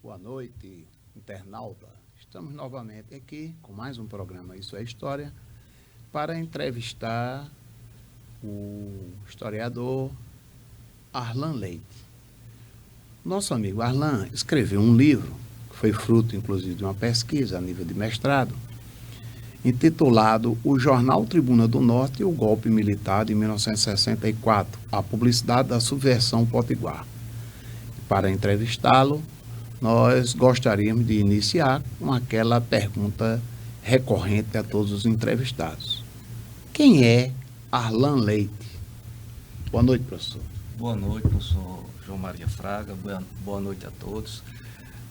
Boa noite, internauta. Estamos novamente aqui com mais um programa Isso é História para entrevistar o historiador Arlan Leite. Nosso amigo Arlan escreveu um livro, que foi fruto inclusive de uma pesquisa a nível de mestrado, intitulado O Jornal Tribuna do Norte e o Golpe Militar de 1964, a publicidade da subversão potiguar. Para entrevistá-lo, nós gostaríamos de iniciar com aquela pergunta recorrente a todos os entrevistados. Quem é Arlan Leite? Boa noite, professor. Boa noite, professor João Maria Fraga. Boa noite a todos.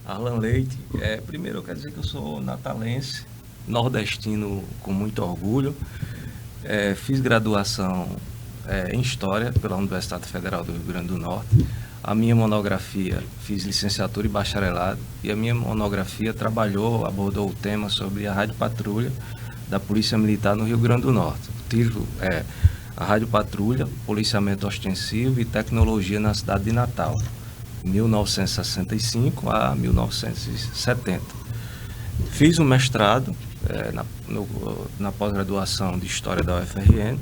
Arlan Leite, primeiro eu quero dizer que eu sou natalense, nordestino com muito orgulho. Fiz graduação em História pela Universidade Federal do Rio Grande do Norte. A minha monografia, fiz licenciatura e bacharelado, e a minha monografia abordou o tema sobre a Rádio Patrulha da Polícia Militar no Rio Grande do Norte. O título é A Rádio Patrulha, Policiamento Ostensivo e Tecnologia na Cidade de Natal, 1965 a 1970. Fiz um mestrado na pós-graduação de História da UFRN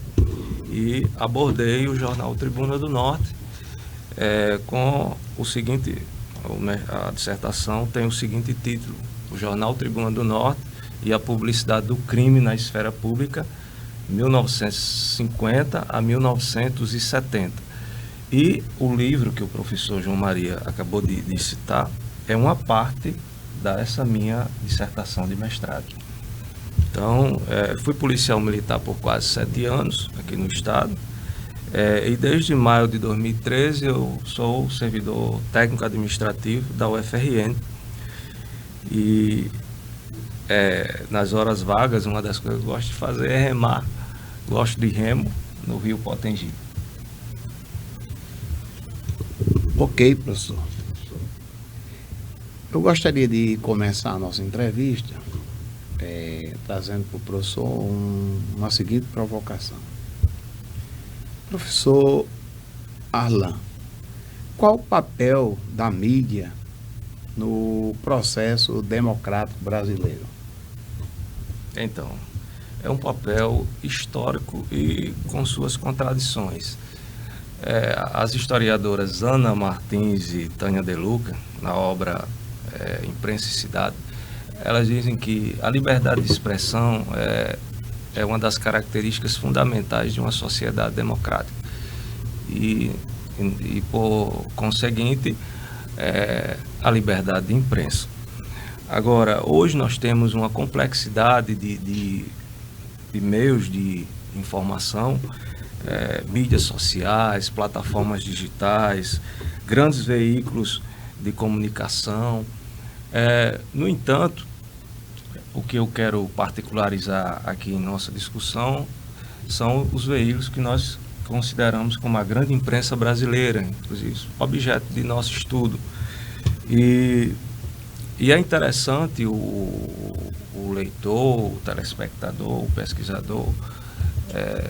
e abordei o jornal Tribuna do Norte, com o seguinte, a dissertação tem o seguinte título: O Jornal Tribuna do Norte e a Publicidade do Crime na Esfera Pública, 1950 a 1970. E o livro que o professor João Maria acabou de citar é uma parte dessa minha dissertação de mestrado. Então, fui policial militar por quase 7 anos aqui no estado. E desde maio de 2013 eu sou servidor técnico administrativo da UFRN. E nas horas vagas, uma das coisas que eu gosto de fazer é remar. Gosto de remo no Rio Potengi. Ok, professor. Eu gostaria de começar a nossa entrevista trazendo para o professor uma seguinte provocação. Professor Arlan, qual o papel da mídia no processo democrático brasileiro? Então, é um papel histórico e com suas contradições. As historiadoras Ana Martins e Tânia De Luca, na obra Imprensa e Cidade, elas dizem que a liberdade de expressão é uma das características fundamentais de uma sociedade democrática e por conseguinte, a liberdade de imprensa. Agora, hoje nós temos uma complexidade de meios de informação, mídias sociais, plataformas digitais, grandes veículos de comunicação. No entanto, o que eu quero particularizar aqui em nossa discussão são os veículos que nós consideramos como a grande imprensa brasileira, inclusive objeto de nosso estudo. E é interessante o leitor, o telespectador, o pesquisador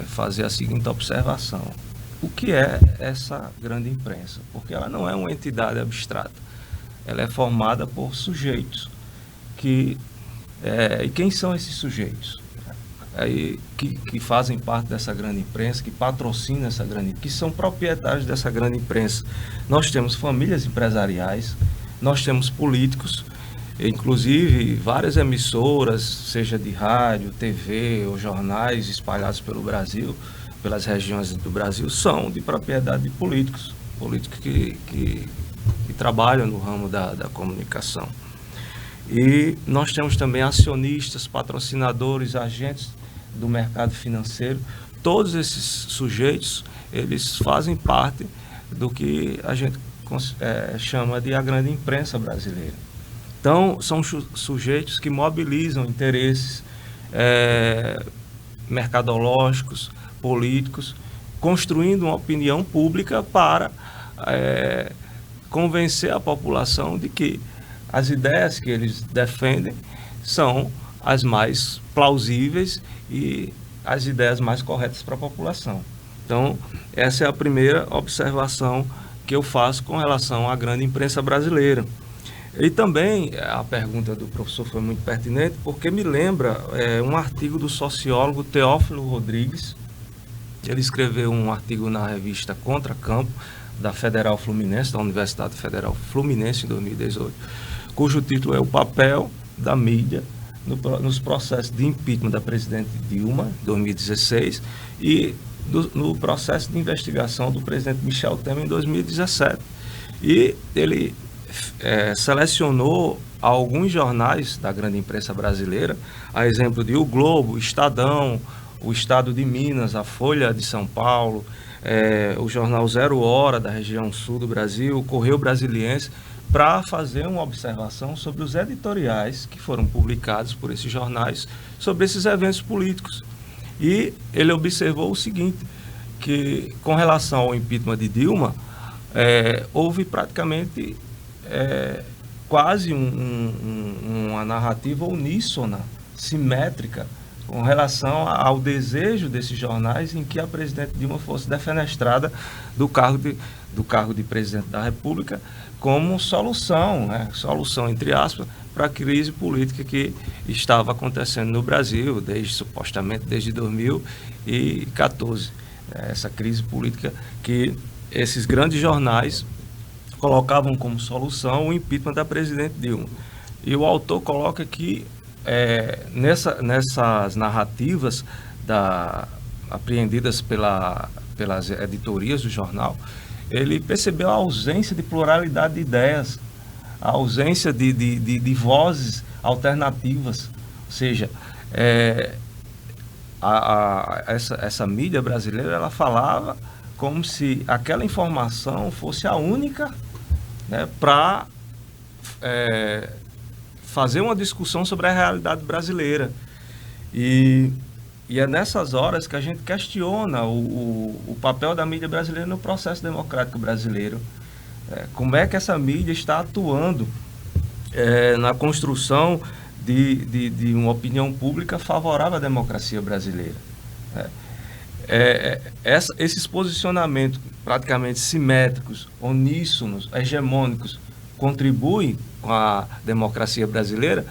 fazer a seguinte observação: o que é essa grande imprensa? Porque ela não é uma entidade abstrata, ela é formada por sujeitos e quem são esses sujeitos? Que fazem parte dessa grande imprensa, que patrocinam essa grande, que são proprietários dessa grande imprensa. Nós temos famílias empresariais, nós temos políticos, inclusive várias emissoras, seja de rádio, TV ou jornais espalhados pelo Brasil, pelas regiões do Brasil, são de propriedade de políticos que trabalham no ramo da comunicação. E nós temos também acionistas, patrocinadores, agentes do mercado financeiro. Todos esses sujeitos, eles fazem parte do que a gente chama de a grande imprensa brasileira. Então, são sujeitos que mobilizam interesses mercadológicos, políticos, construindo uma opinião pública para convencer a população de que as ideias que eles defendem são as mais plausíveis e as ideias mais corretas para a população. Então, essa é a primeira observação que eu faço com relação à grande imprensa brasileira. E também a pergunta do professor foi muito pertinente, porque me lembra um artigo do sociólogo Teófilo Rodrigues. Ele escreveu um artigo na revista Contra Campo, da Federal Fluminense, da Universidade Federal Fluminense, em 2018, cujo título é O Papel da Mídia nos processos de impeachment da presidente Dilma, em 2016, e no processo de investigação do presidente Michel Temer, em 2017. E ele selecionou alguns jornais da grande imprensa brasileira, a exemplo de O Globo, Estadão, o Estado de Minas, a Folha de São Paulo, o jornal Zero Hora, da região sul do Brasil, o Correio Brasiliense, para fazer uma observação sobre os editoriais que foram publicados por esses jornais sobre esses eventos políticos. E ele observou o seguinte, que com relação ao impeachment de Dilma, houve praticamente quase uma narrativa uníssona, simétrica, com relação ao desejo desses jornais em que a presidente Dilma fosse defenestrada do cargo de presidente da República como solução, solução entre aspas, para a crise política que estava acontecendo no Brasil, supostamente desde 2014. Essa crise política que esses grandes jornais colocavam como solução o impeachment da presidente Dilma. E o autor coloca que nessas narrativas apreendidas pelas editorias do jornal, ele percebeu a ausência de pluralidade de ideias, a ausência de vozes alternativas. Ou seja, essa mídia brasileira, ela falava como se aquela informação fosse a única, né, para fazer uma discussão sobre a realidade brasileira. E é nessas horas que a gente questiona o papel da mídia brasileira no processo democrático brasileiro. Como é que essa mídia está atuando na construção de uma opinião pública favorável à democracia brasileira. Esses posicionamentos praticamente simétricos, uníssonos, hegemônicos, contribuem com a democracia brasileira?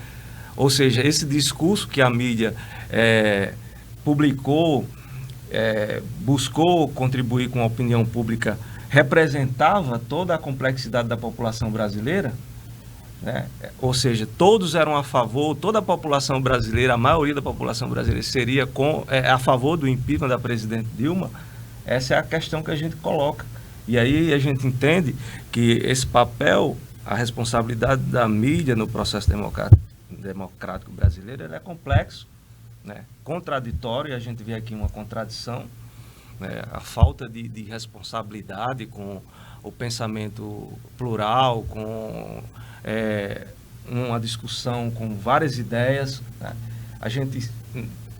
Ou seja, esse discurso que a mídia publicou, buscou contribuir com a opinião pública, representava toda a complexidade da população brasileira? Ou seja, todos eram a favor, toda a população brasileira, a maioria da população brasileira seria a favor do impeachment da presidente Dilma? Essa é a questão que a gente coloca. E aí a gente entende que esse papel, a responsabilidade da mídia no processo democrático brasileiro, ele é complexo, contraditório, e a gente vê aqui uma contradição, a falta de responsabilidade com o pensamento plural, com uma discussão com várias ideias.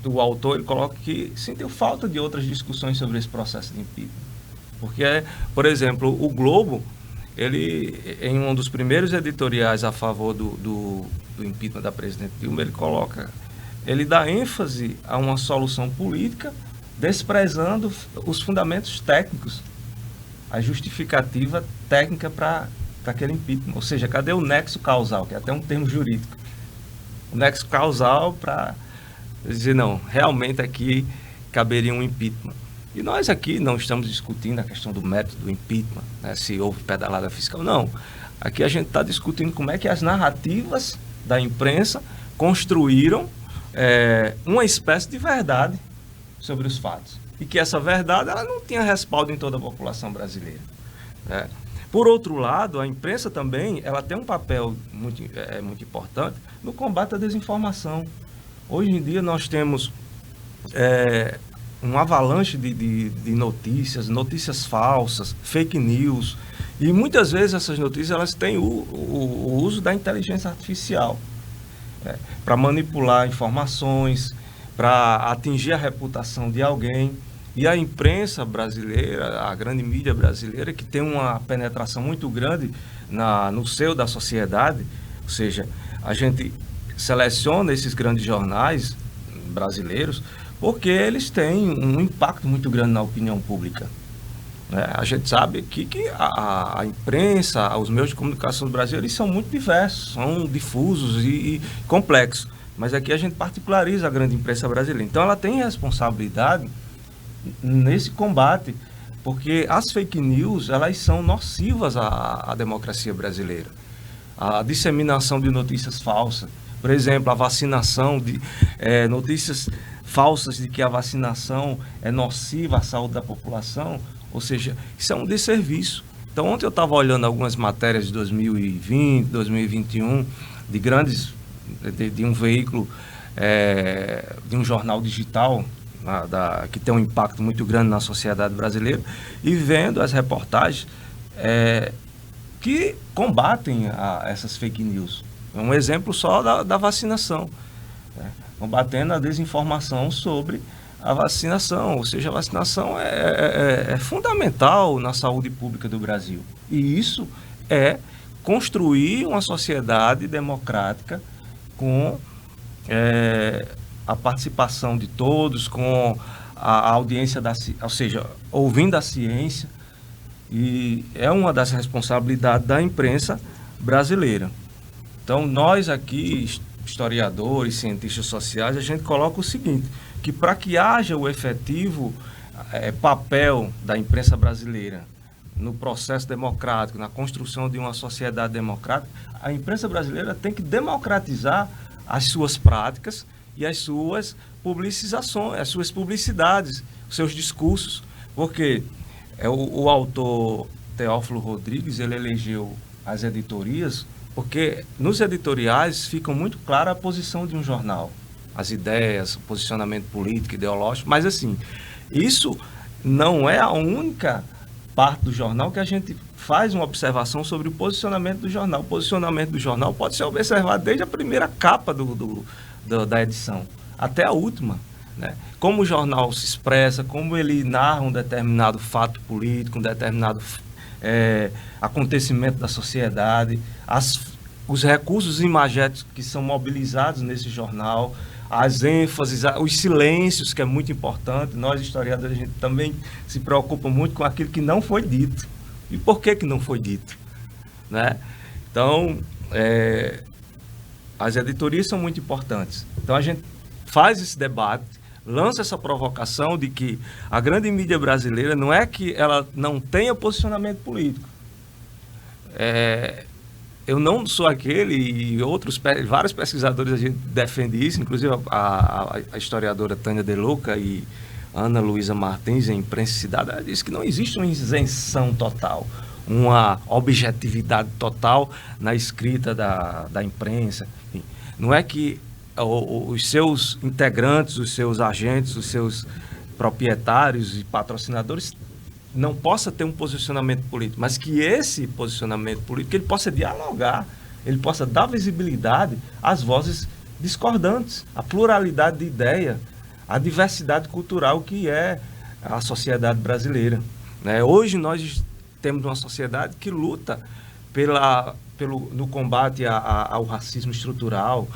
O autor ele coloca que sentiu falta de outras discussões sobre esse processo de impeachment. Porque, por exemplo, o Globo, ele, em um dos primeiros editoriais a favor do impeachment da presidente Dilma, ele dá ênfase a uma solução política, desprezando os fundamentos técnicos, a justificativa técnica para aquele impeachment. Ou seja, cadê o nexo causal, que é até um termo jurídico. O nexo causal para dizer, não, realmente aqui caberia um impeachment. E nós aqui não estamos discutindo a questão do método do impeachment, se houve pedalada fiscal. Não. Aqui a gente está discutindo como é que as narrativas da imprensa construíram uma espécie de verdade sobre os fatos. E que essa verdade ela não tinha respaldo em toda a população brasileira. Por outro lado, a imprensa também ela tem um papel muito importante no combate à desinformação. Hoje em dia nós temos um avalanche de notícias falsas, fake news, e muitas vezes essas notícias elas têm o uso da inteligência artificial para manipular informações, para atingir a reputação de alguém. E a imprensa brasileira, a grande mídia brasileira, que tem uma penetração muito grande no seio da sociedade, ou seja, a gente seleciona esses grandes jornais brasileiros porque eles têm um impacto muito grande na opinião pública. né? A gente sabe que a imprensa, os meios de comunicação do Brasil, eles são muito diversos, são difusos e complexos. Mas aqui a gente particulariza a grande imprensa brasileira. Então ela tem responsabilidade nesse combate, porque as fake news, elas são nocivas à democracia brasileira. A disseminação de notícias falsas, por exemplo, a vacinação, de notícias falsas de que a vacinação é nociva à saúde da população, ou seja, isso é um desserviço. Então, ontem eu estava olhando algumas matérias de 2020, 2021, de um veículo, de um jornal digital, que tem um impacto muito grande na sociedade brasileira, e vendo as reportagens que combatem essas fake news. É um exemplo só da vacinação, né? Combatendo a desinformação sobre a vacinação, ou seja, a vacinação é fundamental na saúde pública do Brasil. E isso é construir uma sociedade democrática com a participação de todos, com a audiência ou seja, ouvindo a ciência, e é uma das responsabilidades da imprensa brasileira. Então, nós aqui, historiadores, cientistas sociais, a gente coloca o seguinte, que para que haja o efetivo papel da imprensa brasileira no processo democrático, na construção de uma sociedade democrática, a imprensa brasileira tem que democratizar as suas práticas e as suas publicizações, as suas publicidades, os seus discursos, porque o autor Teófilo Rodrigues, ele elegeu as editorias, porque nos editoriais fica muito clara a posição de um jornal, as ideias, o posicionamento político, ideológico, mas assim, isso não é a única parte do jornal que a gente faz uma observação sobre o posicionamento do jornal. O posicionamento do jornal pode ser observado desde a primeira capa da edição até a última, né? Como o jornal se expressa, como ele narra um determinado fato político, um determinado acontecimento da sociedade, os recursos imagéticos que são mobilizados nesse jornal, as ênfases, os silêncios, que é muito importante. Nós, historiadores, a gente também se preocupa muito com aquilo que não foi dito. E por que não foi dito, né? Então, as editorias são muito importantes. Então, a gente faz esse debate, lança essa provocação de que a grande mídia brasileira não é que ela não tenha posicionamento político. Eu não sou aquele, e vários pesquisadores a gente defende isso, inclusive a historiadora Tânia De Luca e Ana Luísa Martins, em Imprensa e Cidade, ela disse que não existe uma isenção total, uma objetividade total na escrita da imprensa. Enfim, não é que os seus integrantes, os seus agentes, os seus proprietários e patrocinadores não possa ter um posicionamento político, mas que esse posicionamento político ele possa dialogar, ele possa dar visibilidade às vozes discordantes, à pluralidade de ideia, à diversidade cultural que é a sociedade brasileira, né? Hoje nós temos uma sociedade que luta no combate ao racismo estrutural,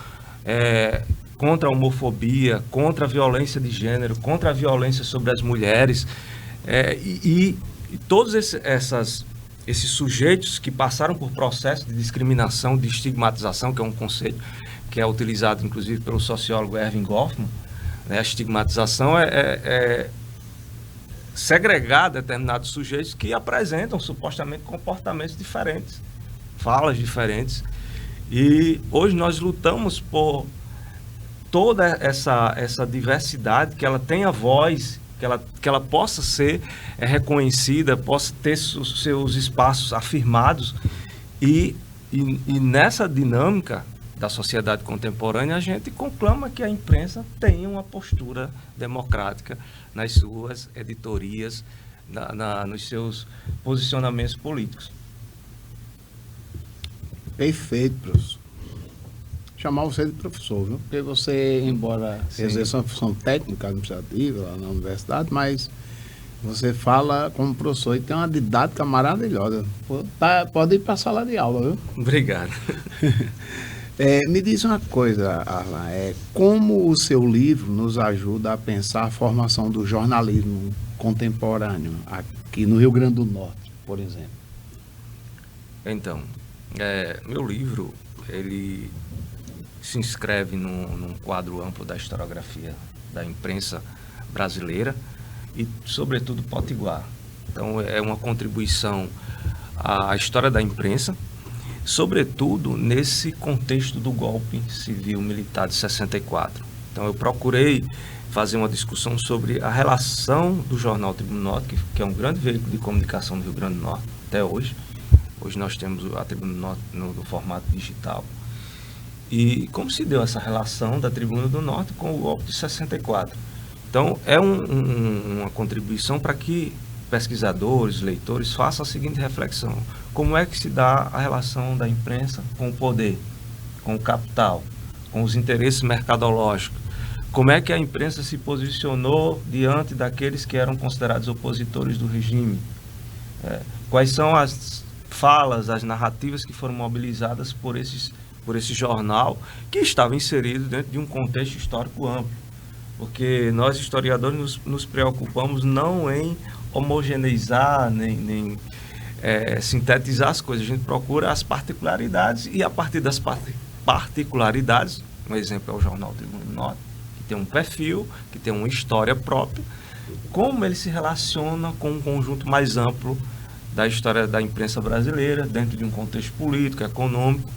contra a homofobia, contra a violência de gênero, contra a violência sobre as mulheres, e todos esses sujeitos que passaram por processo de discriminação, de estigmatização, que é um conceito que é utilizado inclusive pelo sociólogo Erving Goffman, né? A estigmatização é segregar determinados sujeitos que apresentam supostamente comportamentos diferentes, falas diferentes. E hoje nós lutamos por toda essa diversidade, que ela tenha voz, que ela possa ser reconhecida, possa ter seus espaços afirmados. E nessa dinâmica da sociedade contemporânea, a gente conclama que a imprensa tenha uma postura democrática nas suas editorias, nos seus posicionamentos políticos. Perfeito, professor. Chamar você de professor, viu? Porque você, embora exerça uma função técnica administrativa lá na universidade, mas você fala como professor e tem uma didática maravilhosa. Pode ir para a sala de aula, viu? Obrigado. Me diz uma coisa, Arlan, como o seu livro nos ajuda a pensar a formação do jornalismo contemporâneo aqui no Rio Grande do Norte, por exemplo? Então, meu livro, ele se inscreve num quadro amplo da historiografia da imprensa brasileira e, sobretudo, potiguar. Então, é uma contribuição à história da imprensa, sobretudo nesse contexto do golpe civil-militar de 64. Então, eu procurei fazer uma discussão sobre a relação do jornal Tribuna do Norte, que é um grande veículo de comunicação do Rio Grande do Norte até hoje. Hoje nós temos a Tribuna do Norte no formato digital. E como se deu essa relação da Tribuna do Norte com o golpe de 64? Então, é uma contribuição para que pesquisadores, leitores façam a seguinte reflexão: como é que se dá a relação da imprensa com o poder, com o capital, com os interesses mercadológicos? Como é que a imprensa se posicionou diante daqueles que eram considerados opositores do regime? Quais são as falas, as narrativas que foram mobilizadas por esse jornal, que estava inserido dentro de um contexto histórico amplo? Porque nós, historiadores, nos preocupamos não em homogeneizar, nem sintetizar as coisas. A gente procura as particularidades e, a partir das particularidades, um exemplo é o jornal Tribuna do Norte, que tem um perfil, que tem uma história própria, como ele se relaciona com um conjunto mais amplo da história da imprensa brasileira, dentro de um contexto político, econômico,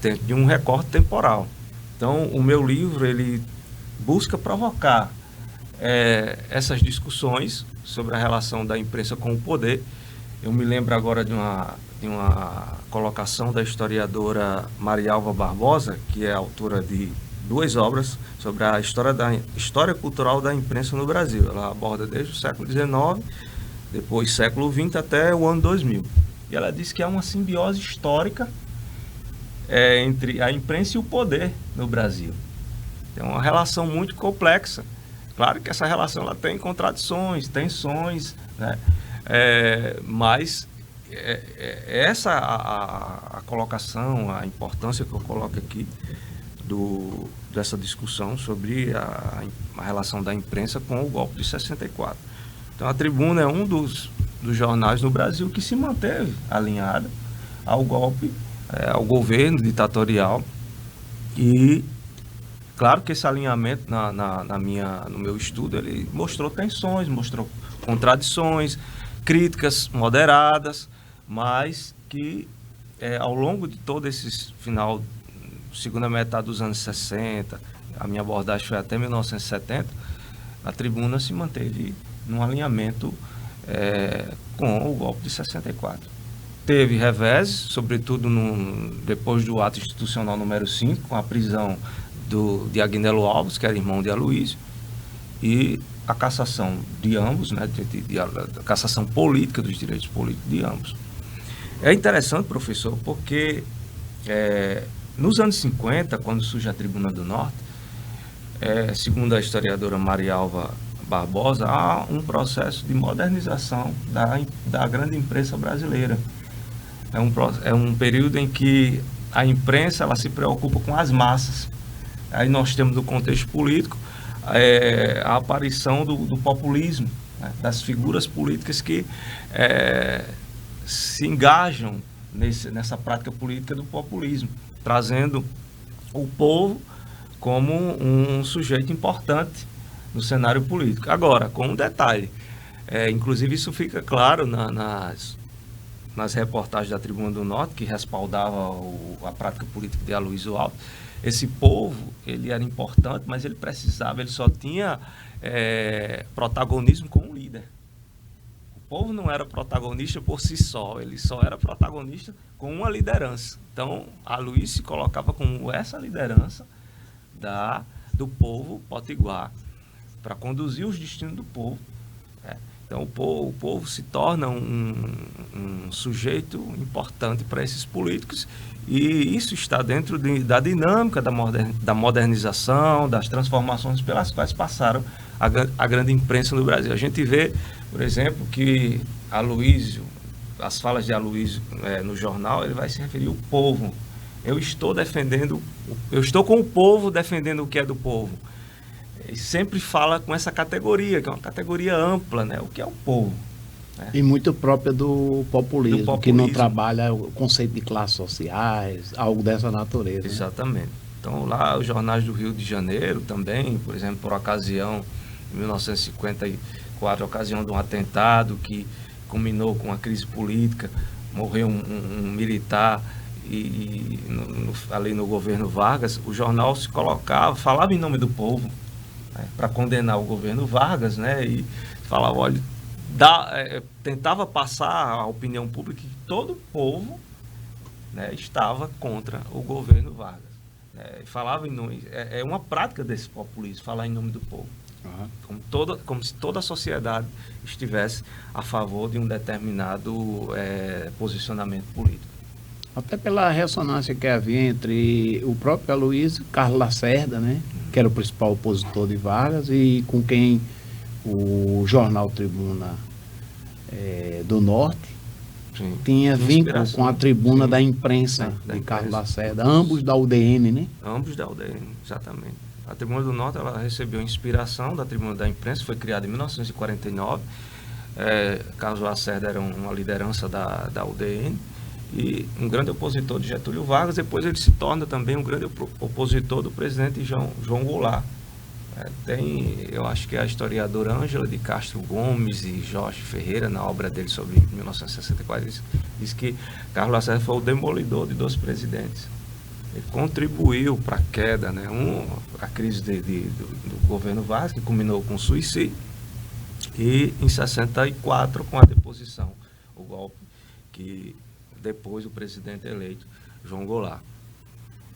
dentro de um recorte temporal. Então, o meu livro, ele busca provocar essas discussões sobre a relação da imprensa com o poder. Eu me lembro agora de uma colocação da historiadora Marialva Barbosa, que é autora de 2 obras sobre a história cultural da imprensa no Brasil. Ela aborda desde o século XIX, depois século XX até o ano 2000. E ela diz que há uma simbiose histórica entre a imprensa e o poder no Brasil. É uma relação muito complexa. Claro que essa relação ela tem contradições, tensões, né? Mas essa a colocação, a importância que eu coloco aqui dessa discussão sobre a relação da imprensa com o golpe de 64. Então, a Tribuna é um dos jornais no Brasil que se manteve alinhada ao golpe, ao governo ditatorial. E claro que esse alinhamento no meu estudo, ele mostrou tensões, mostrou contradições, críticas moderadas, mas que ao longo de todo esse segunda metade dos anos 60, a minha abordagem foi até 1970, a Tribuna se manteve num alinhamento com o golpe de 64. Teve reveses, sobretudo depois do ato institucional número 5, com a prisão de Agnello Alves, que era irmão de Aloysio, e a cassação de ambos, né, a cassação política dos direitos políticos de ambos. É interessante, professor, porque nos anos 50, quando surge a Tribuna do Norte, segundo a historiadora Marialva Barbosa, há um processo de modernização da grande imprensa brasileira. É um período em que a imprensa ela se preocupa com as massas. Aí nós temos no contexto político a aparição do populismo, né, das figuras políticas que se engajam nessa prática política do populismo, trazendo o povo como um sujeito importante no cenário político. Agora, com um detalhe, inclusive isso fica claro nas reportagens da Tribuna do Norte, que respaldava a prática política de Aloysio Alves. Esse povo, ele era importante, mas ele só tinha protagonismo com o líder. O povo não era protagonista por si só, ele só era protagonista com uma liderança. Então, Aloysio se colocava como essa liderança do povo potiguar, para conduzir os destinos do povo. Então, o povo se torna um sujeito importante para esses políticos, e isso está dentro da dinâmica da modernização, das transformações pelas quais passaram a grande imprensa no Brasil. A gente vê, por exemplo, que Aloysio, as falas de Aloysio no jornal, ele vai se referir ao povo. eu estou defendendo, eu estou com o povo defendendo o que é do povo. E sempre fala com essa categoria, que é uma categoria ampla, né? O que é o povo. Né? E muito própria do populismo, que não trabalha o conceito de classes sociais, algo dessa natureza. Exatamente. Né? Então, lá os jornais do Rio de Janeiro também, por exemplo, por ocasião, em 1954, ocasião de um atentado que culminou com a crise política, morreu um militar ali no governo Vargas, o jornal se colocava, falava em nome do povo, né, para condenar o governo Vargas, né, e falava, olha, tentava passar a opinião pública que todo o povo, né, estava contra o governo Vargas. Né, falava em nome, é uma prática desse populismo, falar em nome do povo. Como se toda a sociedade estivesse a favor de um determinado posicionamento político. Até pela ressonância que havia entre o próprio Aloysio e Carlos Lacerda, né? Que era o principal opositor de Vargas, e com quem o jornal Tribuna do Norte tinha vínculo com a Tribuna da Imprensa de Carlos Lacerda, ambos da UDN, né? Ambos da UDN, exatamente. A Tribuna do Norte, ela recebeu inspiração da Tribuna da Imprensa, foi criada em 1949. Carlos Lacerda era uma liderança da UDN e um grande opositor de Getúlio Vargas. Depois ele se torna também um grande opositor do presidente João Goulart. Eu acho que a historiadora Ângela de Castro Gomes e Jorge Ferreira, na obra dele sobre 1964, diz que Carlos Lacerda foi o demolidor de 2 presidentes. Ele contribuiu para a queda, né, a crise do governo Vargas, que culminou com o suicídio, e em 64 com a deposição, o golpe que depois o presidente eleito, João Goulart.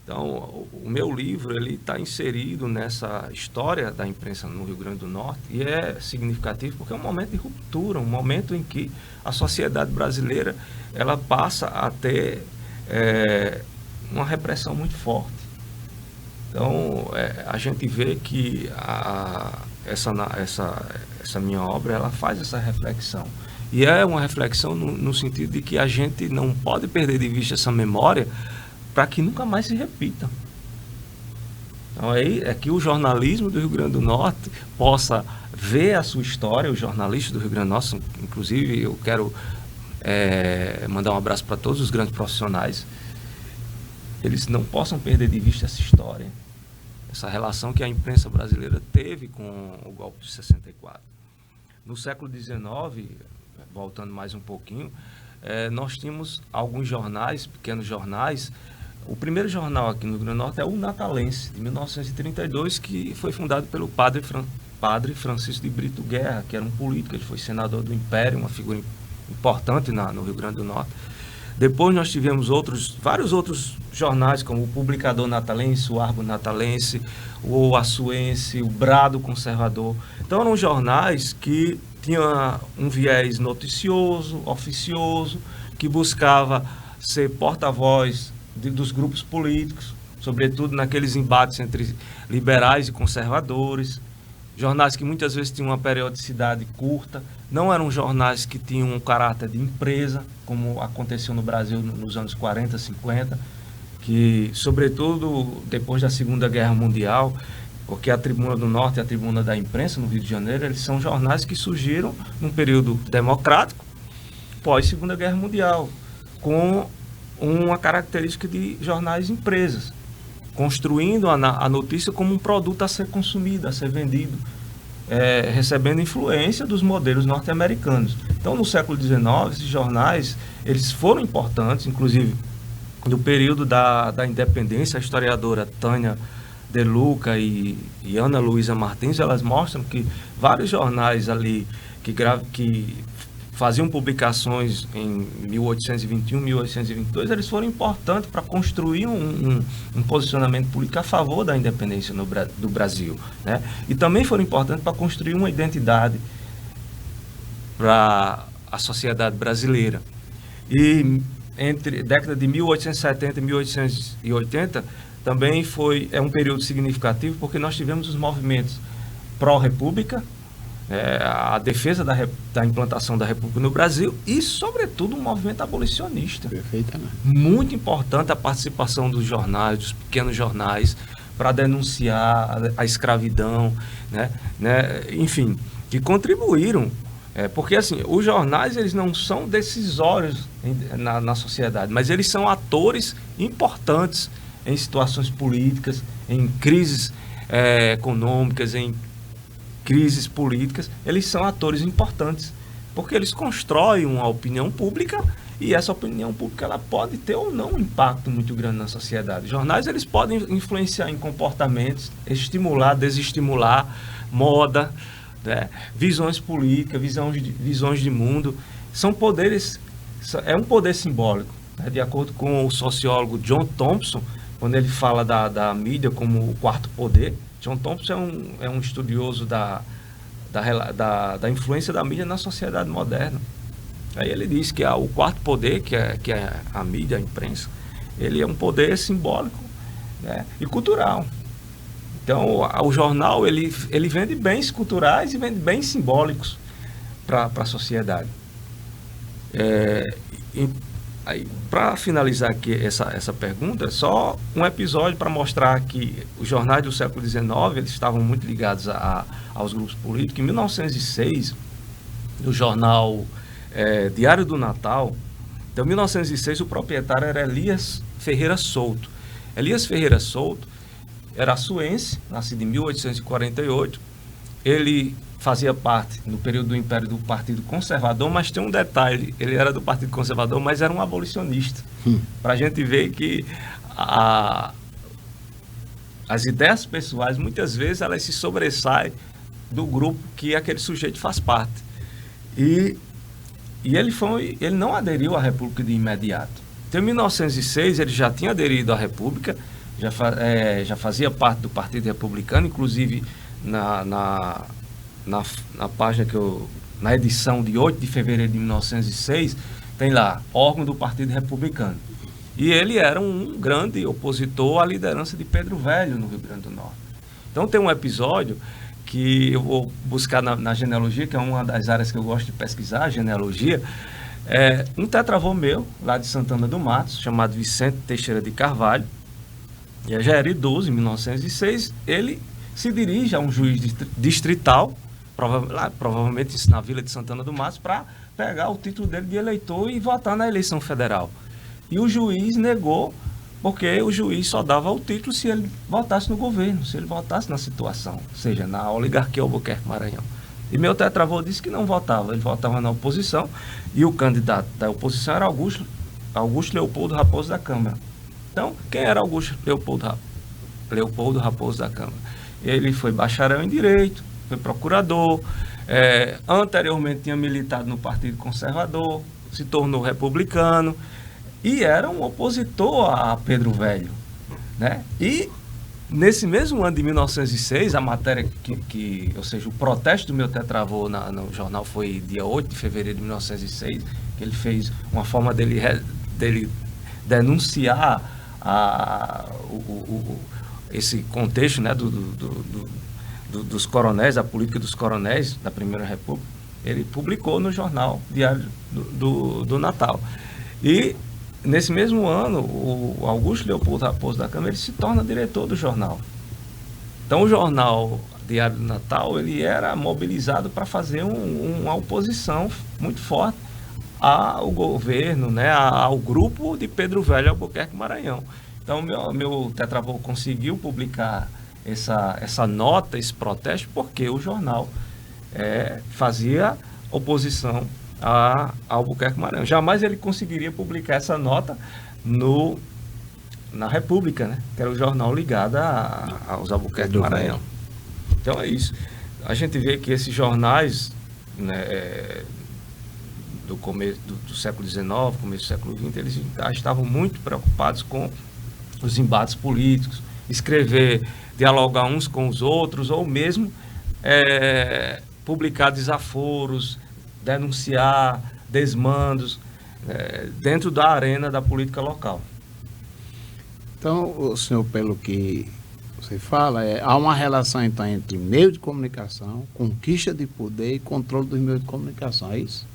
Então, o meu livro ele está inserido nessa história da imprensa no Rio Grande do Norte, e é significativo porque é um momento de ruptura, um momento em que a sociedade brasileira ela passa a ter uma repressão muito forte. Então, a gente vê que essa minha obra ela faz essa reflexão. E é uma reflexão no sentido de que a gente não pode perder de vista essa memória para que nunca mais se repita. Então, é que o jornalismo do Rio Grande do Norte possa ver a sua história, os jornalistas do Rio Grande do Norte, inclusive eu quero mandar um abraço para todos os grandes profissionais, eles não possam perder de vista essa história, essa relação que a imprensa brasileira teve com o golpe de 64. No século XIX, voltando mais um pouquinho, nós tínhamos alguns jornais, pequenos jornais. O primeiro jornal aqui no Rio Grande do Norte é o Natalense, de 1932, que foi fundado pelo padre Francisco de Brito Guerra, que era um político, ele foi senador do Império, uma figura importante no Rio Grande do Norte. Depois nós tivemos vários outros jornais, como o Publicador Natalense, o Argo Natalense, o Açuense, o Brado Conservador. Então eram jornais que tinham um viés noticioso, oficioso, que buscava ser porta-voz dos grupos políticos, sobretudo naqueles embates entre liberais e conservadores. Jornais que muitas vezes tinham uma periodicidade curta, não eram jornais que tinham um caráter de empresa, como aconteceu no Brasil nos anos 40, 50, que, sobretudo, depois da Segunda Guerra Mundial, porque a Tribuna do Norte e a Tribuna da Imprensa, no Rio de Janeiro, eles são jornais que surgiram num período democrático, pós-Segunda Guerra Mundial, com uma característica de jornais empresas, construindo a notícia como um produto a ser consumido, a ser vendido, recebendo influência dos modelos norte-americanos. Então, no século XIX, esses jornais eles foram importantes, inclusive no período da independência. A historiadora Tânia De Luca e Ana Luísa Martins, elas mostram que vários jornais ali que faziam publicações em 1821, 1822, eles foram importantes para construir um posicionamento político a favor da independência do Brasil, né? E também foram importantes para construir uma identidade para a sociedade brasileira. E entre década de 1870 e 1880 também é um período significativo, porque nós tivemos os movimentos pró-república, a defesa da implantação da República no Brasil e, sobretudo, um movimento abolicionista. Perfeitamente. Muito importante a participação dos jornais, dos pequenos jornais, para denunciar a escravidão, né? Enfim, que contribuíram. Porque, assim, os jornais, eles não são decisórios na sociedade, mas eles são atores importantes em situações políticas, em crises econômicas, em crises políticas. Eles são atores importantes, porque eles constroem uma opinião pública, e essa opinião pública ela pode ter ou não um impacto muito grande na sociedade. Os jornais, eles podem influenciar em comportamentos, estimular, desestimular, moda, né? Visões políticas, visões de mundo. São poderes, é um poder simbólico, né? De acordo com o sociólogo John Thompson, quando ele fala da mídia como o quarto poder. John Thompson é um estudioso da influência da mídia na sociedade moderna. Aí ele diz que o quarto poder, que é a mídia, a imprensa, ele é um poder simbólico, né? E cultural. Então, o jornal, ele vende bens culturais e vende bens simbólicos para a sociedade. Para finalizar aqui essa pergunta, só um episódio para mostrar que os jornais do século XIX, eles estavam muito ligados aos grupos políticos. Em 1906, o jornal Diário do Natal, então, em 1906, o proprietário era Elias Ferreira Souto. Elias Ferreira Souto era açuense, nascido em 1848. Ele fazia parte, no período do Império, do Partido Conservador, mas tem um detalhe: ele era do Partido Conservador, mas era um abolicionista. Para a gente ver que as ideias pessoais, muitas vezes, elas se sobressaem do grupo que aquele sujeito faz parte. E ele não aderiu à República de imediato. Então, em 1906, ele já tinha aderido à República, já fazia parte do Partido Republicano, inclusive na página na edição de 8 de fevereiro de 1906, tem lá, órgão do Partido Republicano. E ele era um grande opositor à liderança de Pedro Velho no Rio Grande do Norte. Então tem um episódio que eu vou buscar na genealogia, que é uma das áreas que eu gosto de pesquisar, a genealogia. Um tetravô meu, lá de Santana do Matos, chamado Vicente Teixeira de Carvalho, já era idoso, em 1906, ele se dirige a um juiz distrital, provavelmente isso na vila de Santana do Matos, para pegar o título dele de eleitor e votar na eleição federal. E o juiz negou, porque o juiz só dava o título se ele votasse no governo, se ele votasse na situação, ou seja, na oligarquia Albuquerque Maranhão. E meu tetravô disse que não votava, ele votava na oposição, e o candidato da oposição era Augusto Leopoldo Raposo da Câmara. Então, quem era Augusto Leopoldo Raposo da Câmara? Ele foi bacharel em Direito, foi procurador, anteriormente tinha militado no Partido Conservador, se tornou republicano e era um opositor a Pedro Velho, né? E nesse mesmo ano de 1906, a matéria ou seja, o protesto do meu tetravô no jornal foi dia 8 de fevereiro de 1906, que ele fez uma forma dele denunciar esse contexto, né, dos coronéis, da política dos coronéis da Primeira República. Ele publicou no jornal Diário do Natal. E nesse mesmo ano, o Augusto Leopoldo Raposo da Câmara, ele se torna diretor do jornal. Então o jornal Diário do Natal, ele era mobilizado para fazer uma oposição muito forte ao governo, né, ao grupo de Pedro Velho Albuquerque Maranhão. Então, meu tetravô conseguiu publicar essa nota, esse protesto, porque o jornal fazia oposição a Albuquerque Maranhão. Jamais ele conseguiria publicar essa nota na República, né, que era o jornal ligado aos Albuquerque Maranhão. Então é isso. A gente vê que esses jornais, né, do começo do século XIX, começo do século XX, eles já estavam muito preocupados com os embates políticos, escrever, dialogar uns com os outros, ou mesmo publicar desaforos, denunciar desmandos dentro da arena da política local. Então, o senhor, pelo que você fala, há uma relação então entre meio de comunicação, conquista de poder e controle dos meios de comunicação, é isso?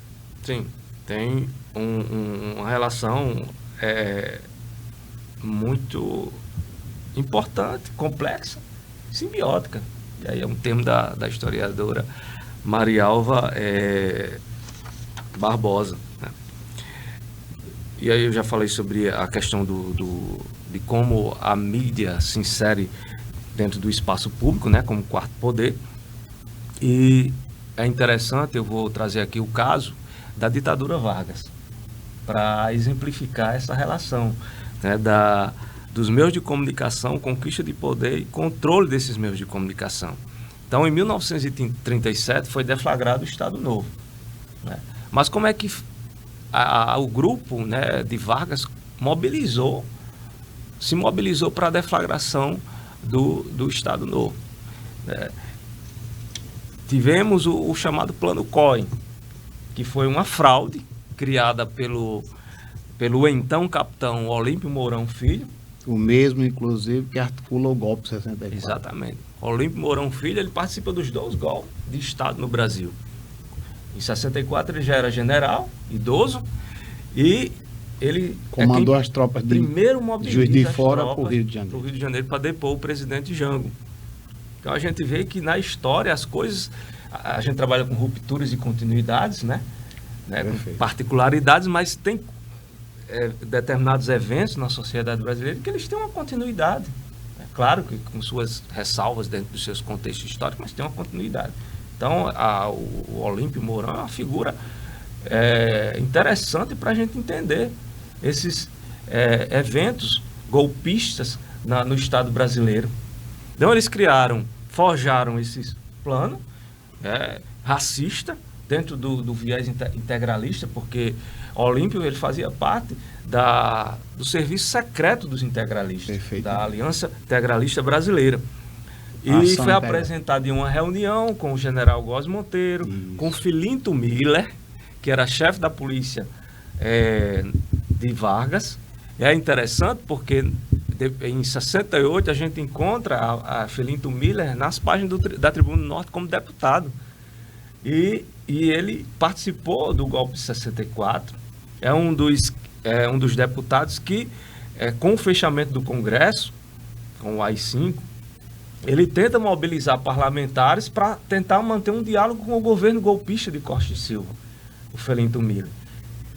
Sim, tem uma relação muito importante, complexa, simbiótica. E aí é um termo da historiadora Marialva Barbosa, né? E aí eu já falei sobre a questão de como a mídia se insere dentro do espaço público, né, como quarto poder. E é interessante, eu vou trazer aqui o caso da ditadura Vargas, para exemplificar essa relação, né, dos meios de comunicação, conquista de poder e controle desses meios de comunicação. Então, em 1937, foi deflagrado o Estado Novo, né? Mas como é que o grupo, né, de Vargas se mobilizou para a deflagração do Estado Novo, né? Tivemos o chamado Plano COI, que foi uma fraude criada pelo então capitão Olímpio Mourão Filho. O mesmo, inclusive, que articula o golpe 64. Exatamente. Olímpio Mourão Filho, ele participa dos 2 golpes de Estado no Brasil. Em 64 ele já era general, idoso, e ele comandou as tropas de primeiro mobiliza Juiz de Fora para o Rio de Janeiro. Para o Rio de Janeiro, para depor o presidente Jango. Então a gente vê que na história as coisas, a gente trabalha com rupturas e continuidades, né? Com particularidades, mas tem determinados eventos na sociedade brasileira que eles têm uma continuidade. É claro que com suas ressalvas dentro dos seus contextos históricos, mas tem uma continuidade. Então, o Olímpio Mourão é uma figura interessante para a gente entender esses eventos golpistas no Estado brasileiro. Então, eles forjaram esses planos racista, dentro do viés integralista, porque Olímpio ele fazia parte do serviço secreto dos integralistas, Perfeito. Da Aliança Integralista Brasileira. E foi apresentado em uma reunião com o general Góes Monteiro, isso, com Filinto Miller, que era chefe da polícia de Vargas. E é interessante porque em 68 a gente encontra a Filinto Miller nas páginas da Tribuna do Norte como deputado. E ele participou do golpe de 64. É um dos deputados que, com o fechamento do Congresso, com o AI-5, ele tenta mobilizar parlamentares para tentar manter um diálogo com o governo golpista de Costa e Silva, o Filinto Miller.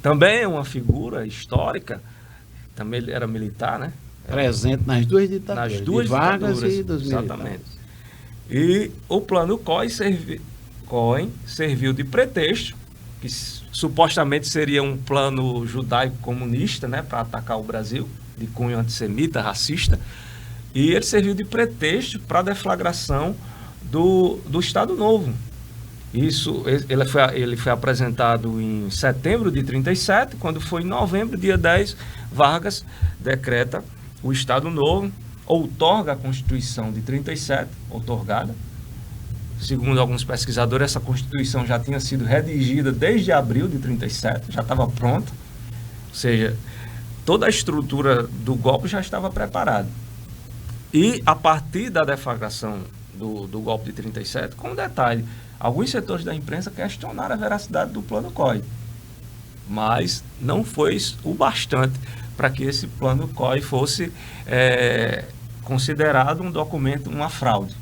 Também é uma figura histórica, também ele era militar, né? Presente nas duas ditaduras, nas duas de Vargas ditaduras, e dos exatamente. militares. E o plano COI serviu de pretexto, que supostamente seria um plano judaico-comunista, né, para atacar o Brasil, de cunho antissemita, racista, e ele serviu de pretexto para a deflagração do Estado Novo. Ele foi apresentado em setembro de 37, quando foi em novembro, dia 10, Vargas decreta o Estado Novo, outorga a Constituição de 37, outorgada. Segundo alguns pesquisadores, essa Constituição já tinha sido redigida desde abril de 37, já estava pronta. Ou seja, toda a estrutura do golpe já estava preparada. E a partir da deflagração do golpe de 37, com um detalhe, alguns setores da imprensa questionaram a veracidade do plano COI, mas não foi o bastante para que esse plano COI fosse considerado um documento, uma fraude.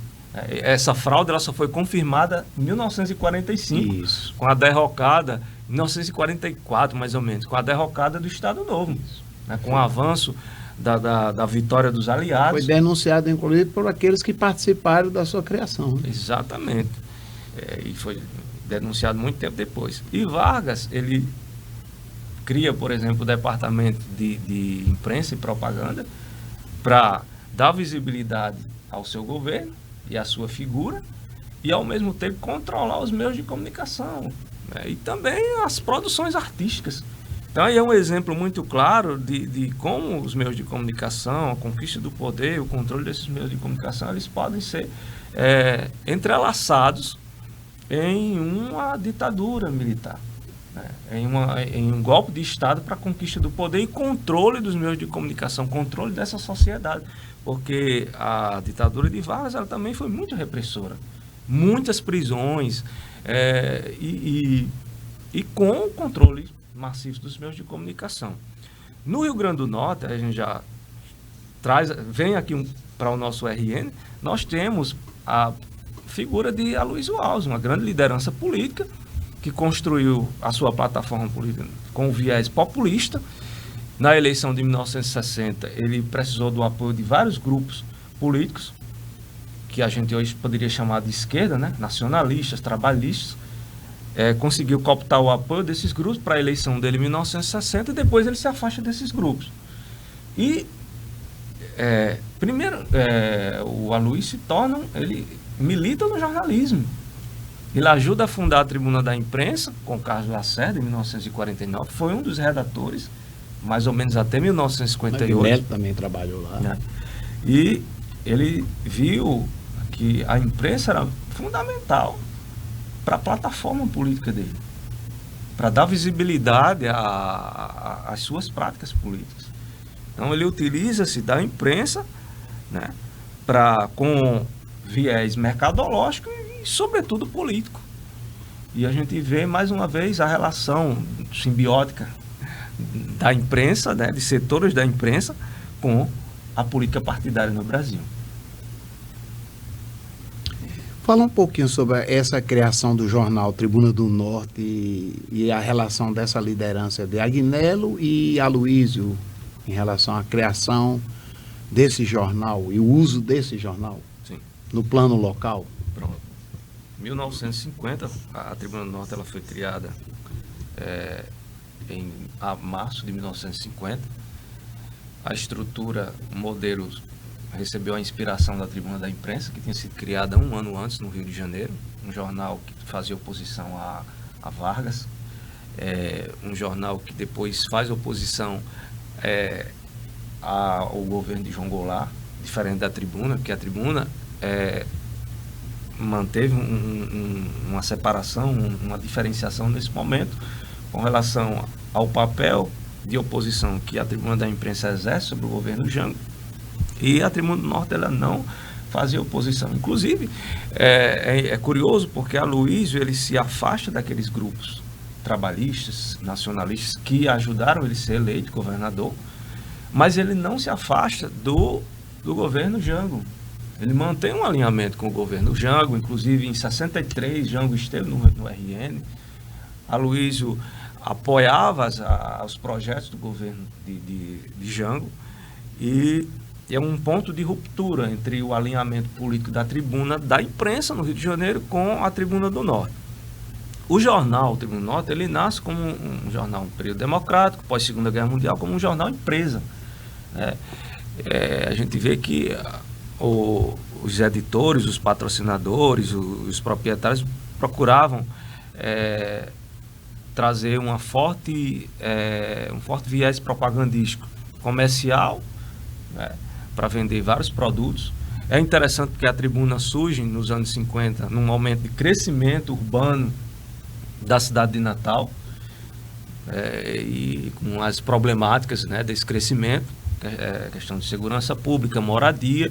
Essa fraude ela só foi confirmada em 1945, isso, com a derrocada, em 1944 mais ou menos, com a derrocada do Estado Novo, né, com o avanço da vitória dos aliados. Foi denunciado, inclusive, por aqueles que participaram da sua criação. Né? Exatamente. E foi denunciado muito tempo depois. E Vargas, ele cria, por exemplo, o departamento de imprensa e propaganda para dar visibilidade ao seu governo e à sua figura, e ao mesmo tempo controlar os meios de comunicação, né? E também as produções artísticas. Então aí é um exemplo muito claro de como os meios de comunicação, a conquista do poder, o controle desses meios de comunicação, eles podem ser entrelaçados em uma ditadura militar. né, em um golpe de Estado para a conquista do poder e controle dos meios de comunicação, controle dessa sociedade. Porque a ditadura de Vargas ela também foi muito repressora. Muitas prisões e com o controle maciço dos meios de comunicação. No Rio Grande do Norte, a gente já vem aqui para o nosso RN, nós temos a figura de Aloysio Alves, uma grande liderança política, que construiu a sua plataforma política com o viés populista. Na eleição de 1960, ele precisou do apoio de vários grupos políticos, que a gente hoje poderia chamar de esquerda, né? Nacionalistas, trabalhistas. Conseguiu cooptar o apoio desses grupos para a eleição dele em 1960 e depois ele se afasta desses grupos. E, primeiro, o Aloysio ele milita no jornalismo. Ele ajuda a fundar a Tribuna da Imprensa, com Carlos Lacerda, em 1949. Foi um dos redatores, mais ou menos até 1958. Neto também trabalhou lá. Né? E ele viu que a imprensa era fundamental para a plataforma política dele, para dar visibilidade às suas práticas políticas. Então ele utiliza-se da imprensa, né, com viés mercadológico e, sobretudo, político. E a gente vê, mais uma vez, a relação simbiótica da imprensa, né, de setores da imprensa, com a política partidária no Brasil. Fala um pouquinho sobre essa criação do jornal Tribuna do Norte e a relação dessa liderança de Agnello e Aloysio em relação à criação desse jornal e o uso desse jornal. Sim. No plano local. Pronto. Em 1950, a Tribuna do Norte ela foi criada em março de 1950. A estrutura, o modelo, recebeu a inspiração da Tribuna da Imprensa, que tinha sido criada um ano antes no Rio de Janeiro, um jornal que fazia oposição a Vargas, um jornal que depois faz oposição ao governo de João Goulart, diferente da Tribuna, porque a Tribuna manteve uma separação, uma diferenciação nesse momento com relação ao papel de oposição que a Tribuna da Imprensa exerce sobre o governo Jango. E a Tribuna do Norte ela não fazia oposição. Inclusive, é curioso porque Aloysio ele se afasta daqueles grupos trabalhistas, nacionalistas, que ajudaram ele a ser eleito governador, mas ele não se afasta do governo Jango. Ele mantém um alinhamento com o governo Jango, inclusive em 63, Jango esteve no RN. Aloysio apoiava os projetos do governo de Jango e é um ponto de ruptura entre o alinhamento político da Tribuna da Imprensa no Rio de Janeiro com a Tribuna do Norte. O jornal Tribuna do Norte, ele nasce como um jornal um período democrático, pós-Segunda Guerra Mundial, como um jornal empresa. A gente vê que os editores, os patrocinadores, os proprietários procuravam trazer um forte viés propagandístico comercial, né, para vender vários produtos. É interessante porque a Tribuna surge nos anos 50, num momento de crescimento urbano da cidade de Natal, e com as problemáticas, né, desse crescimento, questão de segurança pública, moradia,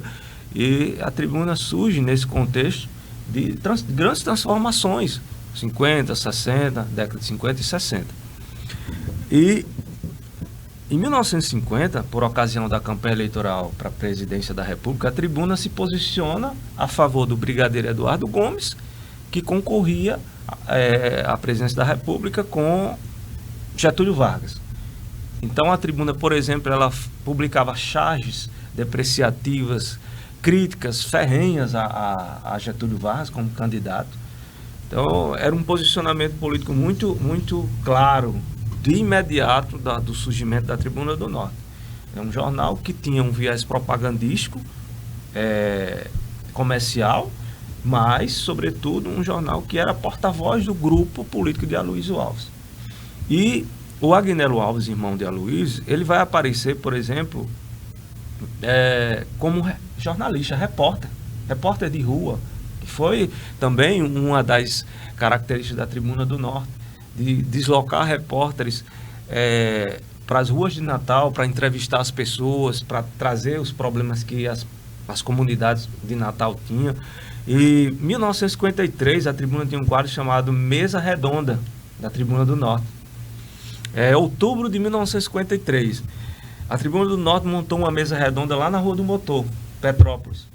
e a Tribuna surge nesse contexto de grandes transformações, 50, 60, década de 50 e 60. E em 1950, por ocasião da campanha eleitoral para a presidência da República, a Tribuna se posiciona a favor do brigadeiro Eduardo Gomes, que concorria à presidência da República com Getúlio Vargas. Então a Tribuna, por exemplo, ela publicava charges depreciativas, críticas ferrenhas a Getúlio Vargas como candidato. Então era um posicionamento político muito, muito claro, de imediato do surgimento da Tribuna do Norte. É um jornal que tinha um viés propagandístico, comercial, mas, sobretudo, um jornal que era porta-voz do grupo político de Aloysio Alves. E o Agnello Alves, irmão de Aloysio, ele vai aparecer, por exemplo, como jornalista, repórter de rua, que foi também uma das características da Tribuna do Norte. de deslocar repórteres para as ruas de Natal, para entrevistar as pessoas, para trazer os problemas que as comunidades de Natal tinham. E em 1953, a Tribuna tinha um quadro chamado Mesa Redonda, da Tribuna do Norte. Outubro de 1953, a Tribuna do Norte montou uma mesa redonda lá na Rua do Motor, Petrópolis.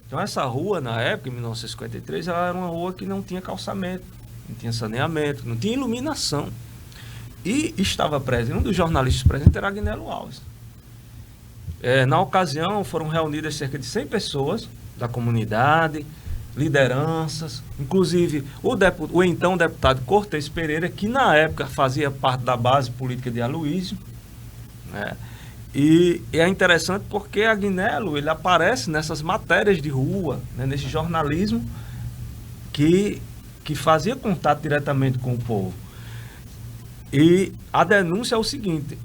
Então essa rua, na época, em 1953, ela era uma rua que não tinha calçamento, não tinha saneamento, não tinha iluminação. E estava presente, um dos jornalistas presentes era Agnello Alves. Na ocasião, foram reunidas cerca de 100 pessoas da comunidade, lideranças, inclusive o então deputado Cortez Pereira, que na época fazia parte da base política de Aloysio, né? E é interessante porque Agnello, ele aparece nessas matérias de rua, né, nesse jornalismo que fazia contato diretamente com o povo. E a denúncia é o seguinte: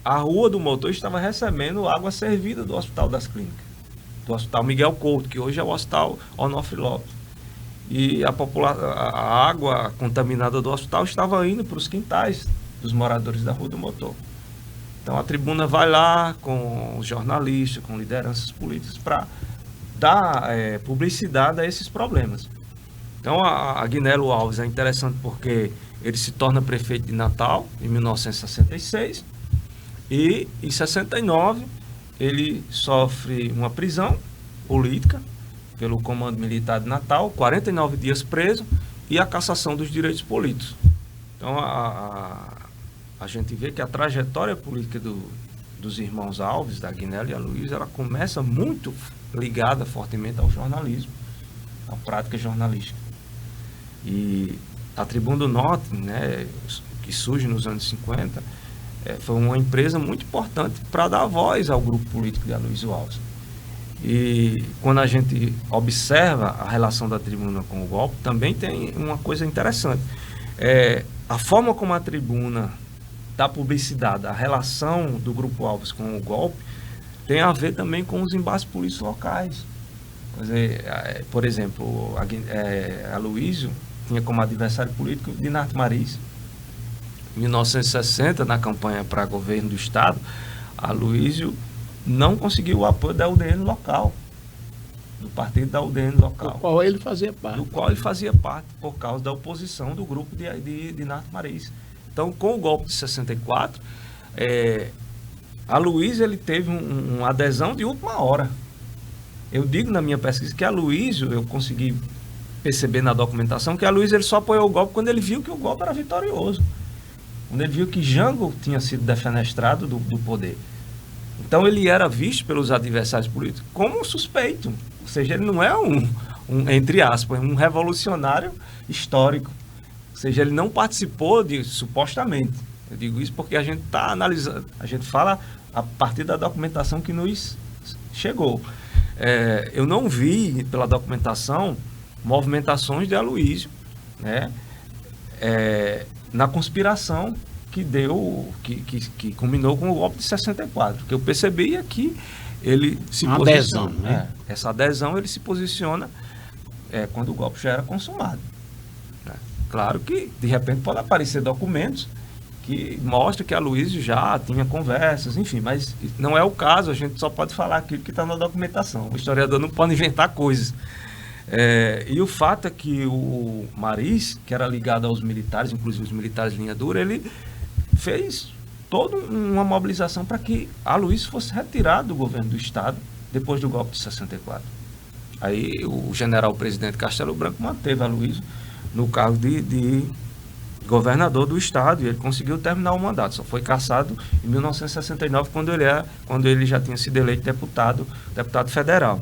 a Rua do Motor estava recebendo água servida do Hospital das Clínicas, do Hospital Miguel Couto, que hoje é o Hospital Onofre Lopes. E a água contaminada do hospital estava indo para os quintais dos moradores da Rua do Motor. Então a Tribuna vai lá com os jornalistas, com lideranças políticas, para dar publicidade a esses problemas. Então a Agnello Alves é interessante porque ele se torna prefeito de Natal em 1966 e em 69 ele sofre uma prisão política pelo Comando Militar de Natal, 49 dias preso e a cassação dos direitos políticos. Então a gente vê que a trajetória política dos irmãos Alves, da Agnello e Aloysio, ela começa muito ligada fortemente ao jornalismo, à prática jornalística. E a Tribuna do Norte, né, que surge nos anos 50, foi uma empresa muito importante para dar voz ao grupo político de Aloysio Alves. E quando a gente observa a relação da Tribuna com o golpe, também tem uma coisa interessante. A forma como a Tribuna dá publicidade, a relação do Grupo Alves com o golpe, tem a ver também com os embates políticos locais. Por exemplo, Aloysio tinha como adversário político Dinarte Mariz. Em 1960, na campanha para governo do Estado, Aloysio não conseguiu o apoio da UDN local, do partido da UDN local. Do qual ele fazia parte. Do qual ele fazia parte, por causa da oposição do grupo de Dinarte Mariz. Então, com o golpe de 64, Aloysio ele teve uma adesão de última hora. Eu digo na minha pesquisa que Aloysio, eu consegui perceber na documentação, que Aloysio ele só apoiou o golpe quando ele viu que o golpe era vitorioso. Quando ele viu que Jango tinha sido defenestrado do poder. Então ele era visto pelos adversários políticos como um suspeito. Ou seja, ele não é entre aspas, um revolucionário histórico. Ou seja, ele não participou supostamente. Eu digo isso porque a gente está analisando, a gente fala a partir da documentação que nos chegou. Eu não vi, pela documentação, movimentações de Aloysio, né, na conspiração que culminou com o golpe de 64. O que eu percebi é que ele se posiciona. Adesão, né? Essa adesão ele se posiciona quando o golpe já era consumado. Claro que, de repente, pode aparecer documentos que mostram que Aloysio já tinha conversas, enfim, mas não é o caso, a gente só pode falar aquilo que está na documentação. O historiador não pode inventar coisas. E o fato é que o Mariz, que era ligado aos militares, inclusive os militares de linha dura, ele fez toda uma mobilização para que Aloysio fosse retirado do governo do Estado depois do golpe de 64. Aí o general-presidente Castelo Branco manteve Aloysio no cargo de governador do Estado e ele conseguiu terminar o mandato. Só foi cassado em 1969, quando ele já tinha sido eleito deputado federal.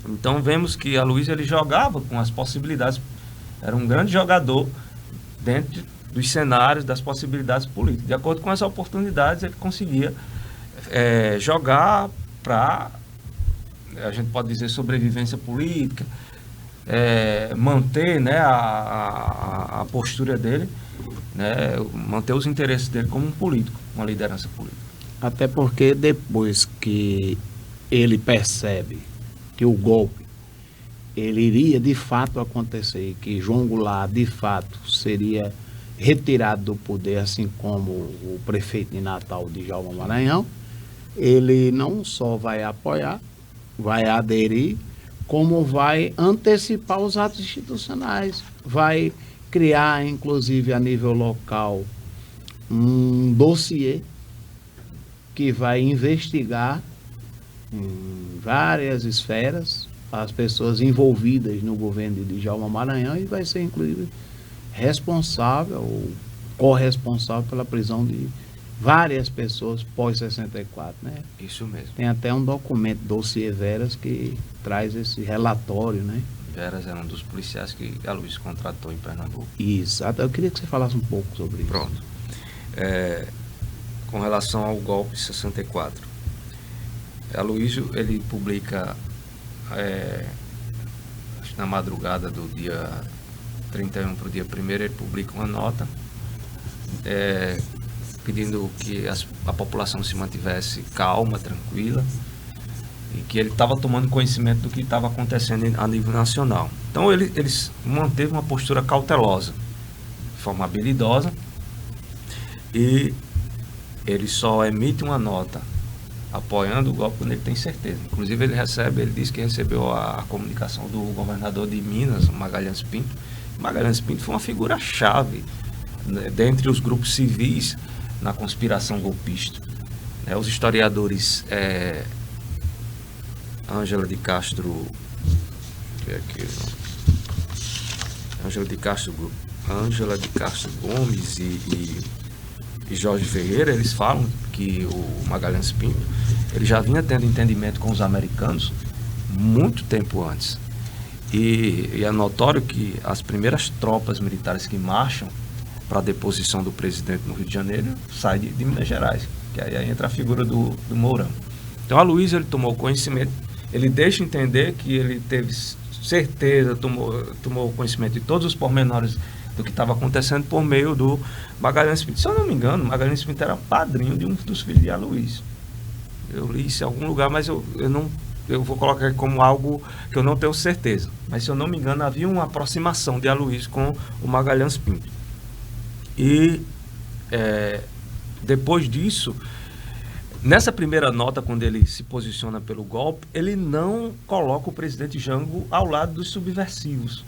Então vemos que Aloysio ele jogava com as possibilidades, era um grande jogador dentro dos cenários, das possibilidades políticas. De acordo com as oportunidades, ele conseguia jogar para, a gente pode dizer, sobrevivência política, manter, né, a postura dele, né, manter os interesses dele como um político, uma liderança política. Até porque depois que ele percebe que o golpe ele iria de fato acontecer, que João Goulart de fato seria retirado do poder, assim como o prefeito de Natal, Djalma Maranhão, ele não só vai apoiar, vai aderir, como vai antecipar os atos institucionais, vai criar, inclusive a nível local, um dossiê que vai investigar em várias esferas as pessoas envolvidas no governo de Djalma Maranhão e vai ser, inclusive, responsável ou corresponsável pela prisão de várias pessoas pós-64, né? Isso mesmo. Tem até um documento, dossiê Veras, que traz esse relatório, né? Veras era um dos policiais que Aloysio contratou em Pernambuco. Exato. Eu queria que você falasse um pouco sobre isso. Pronto. Com relação ao golpe de 64, Aloysio, ele publica, acho que na madrugada do dia 31 para o dia 1º, ele publica uma nota pedindo que a população se mantivesse calma, tranquila, e que ele estava tomando conhecimento do que estava acontecendo a nível nacional. Então ele manteve uma postura cautelosa, de forma habilidosa, e ele só emite uma nota apoiando o golpe quando ele tem certeza. Inclusive ele disse que recebeu a comunicação do governador de Minas, Magalhães Pinto. Magalhães Pinto foi uma figura-chave, né, dentre os grupos civis na conspiração golpista. Os historiadores Ângela de Castro Gomes e Jorge Ferreira, eles falam que o Magalhães Pinto ele já vinha tendo entendimento com os americanos muito tempo antes. E é notório que as primeiras tropas militares que marcham para a deposição do presidente no Rio de Janeiro saem de Minas Gerais, que aí entra a figura do Mourão. Então Aloysio, ele tomou conhecimento, ele deixa entender que ele teve certeza, tomou conhecimento de todos os pormenores do que estava acontecendo por meio do Magalhães Pinto. Se eu não me engano, Magalhães Pinto era padrinho de um dos filhos de Aloysio. Eu li isso em algum lugar, mas eu vou colocar como algo que eu não tenho certeza. Mas, se eu não me engano, havia uma aproximação de Aloysio com o Magalhães Pinto. E depois disso, nessa primeira nota, quando ele se posiciona pelo golpe, ele não coloca o presidente Jango ao lado dos subversivos.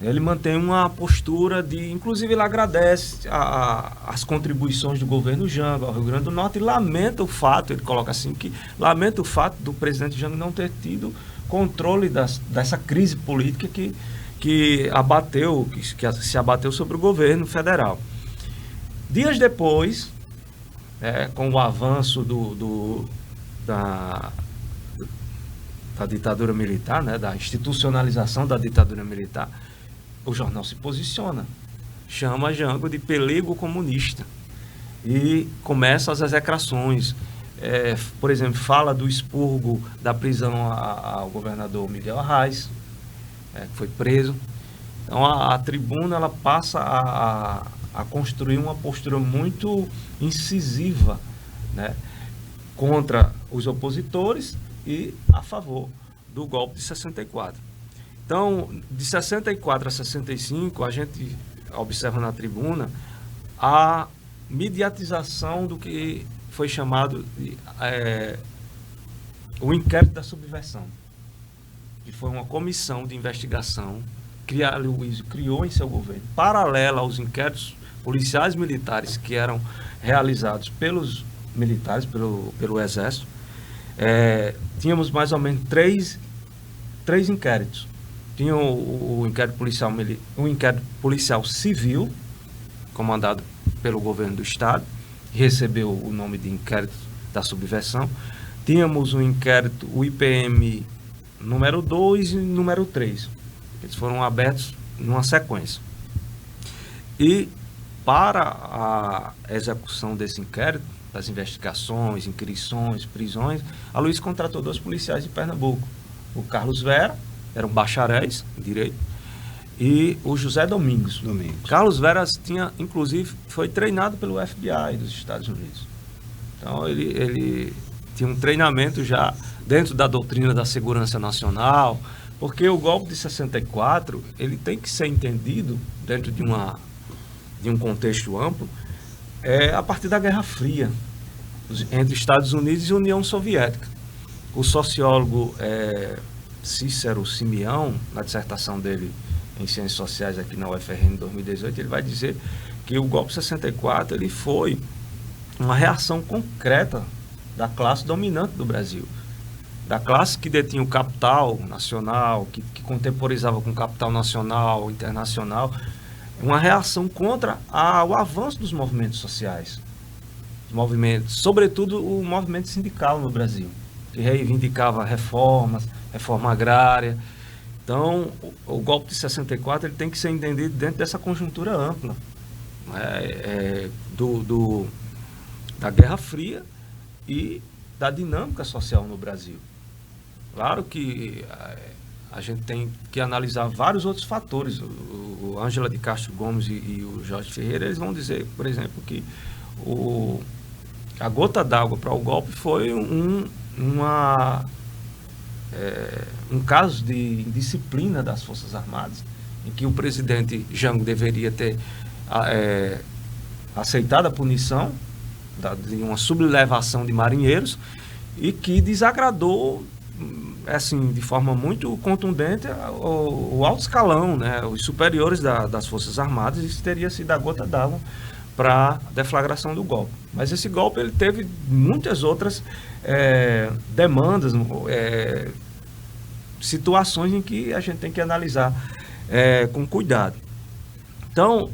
Ele mantém uma postura de... Inclusive, ele agradece as contribuições do governo Jango ao Rio Grande do Norte e lamenta o fato, ele coloca assim, que lamenta o fato do presidente Jango não ter tido controle dessa crise política que se abateu sobre o governo federal. Dias depois, com o avanço da ditadura militar, né, da institucionalização da ditadura militar, o jornal se posiciona, chama Jango de pelego comunista e começa as execrações. Por exemplo, fala do expurgo da prisão ao governador Miguel Arraes, que foi preso. Então a tribuna ela passa a construir uma postura muito incisiva, né, contra os opositores e a favor do golpe de 64. Então, de 64 a 65, a gente observa na tribuna a mediatização do que foi chamado de o inquérito da subversão, que foi uma comissão de investigação que Aloysio criou em seu governo, paralela aos inquéritos policiais militares que eram realizados pelos militares, pelo Exército. Tínhamos mais ou menos três inquéritos. Tinha o inquérito policial civil, comandado pelo governo do Estado, que recebeu o nome de inquérito da subversão. Tínhamos o inquérito, o IPM número 2 e número 3. Eles foram abertos numa sequência. E para a execução desse inquérito, das investigações, inquirições, prisões, Aloysio contratou 2 policiais de Pernambuco. O Carlos Vera, eram bacharéis em direito, e o José Domingos. Carlos Vera inclusive, foi treinado pelo FBI dos Estados Unidos. Então, ele tinha um treinamento já dentro da doutrina da segurança nacional, porque o golpe de 64, ele tem que ser entendido dentro de de um contexto amplo, é a partir da Guerra Fria, entre Estados Unidos e União Soviética. O sociólogo Cícero Simeão, na dissertação dele em Ciências Sociais aqui na UFRN em 2018, ele vai dizer que o golpe de 64 ele foi uma reação concreta da classe dominante do Brasil, da classe que detinha o capital nacional, que contemporizava com o capital nacional, internacional, uma reação contra o avanço dos movimentos sociais, sobretudo o movimento sindical no Brasil, que reivindicava reforma agrária. Então, o golpe de 64 ele tem que ser entendido dentro dessa conjuntura ampla, da Guerra Fria e da dinâmica social no Brasil. Claro que a gente tem que analisar vários outros fatores. O Ângela de Castro Gomes e o Jorge Ferreira, eles vão dizer, por exemplo, que a gota d'água para o golpe foi um caso de indisciplina das Forças Armadas, em que o presidente Jango deveria ter aceitado a punição de uma sublevação de marinheiros e que desagradou, assim, de forma muito contundente o alto escalão, né, os superiores das Forças Armadas. Isso teria sido a gota d'água para a deflagração do golpe. Mas esse golpe ele teve muitas outras demandas, situações em que a gente tem que analisar com cuidado. Então,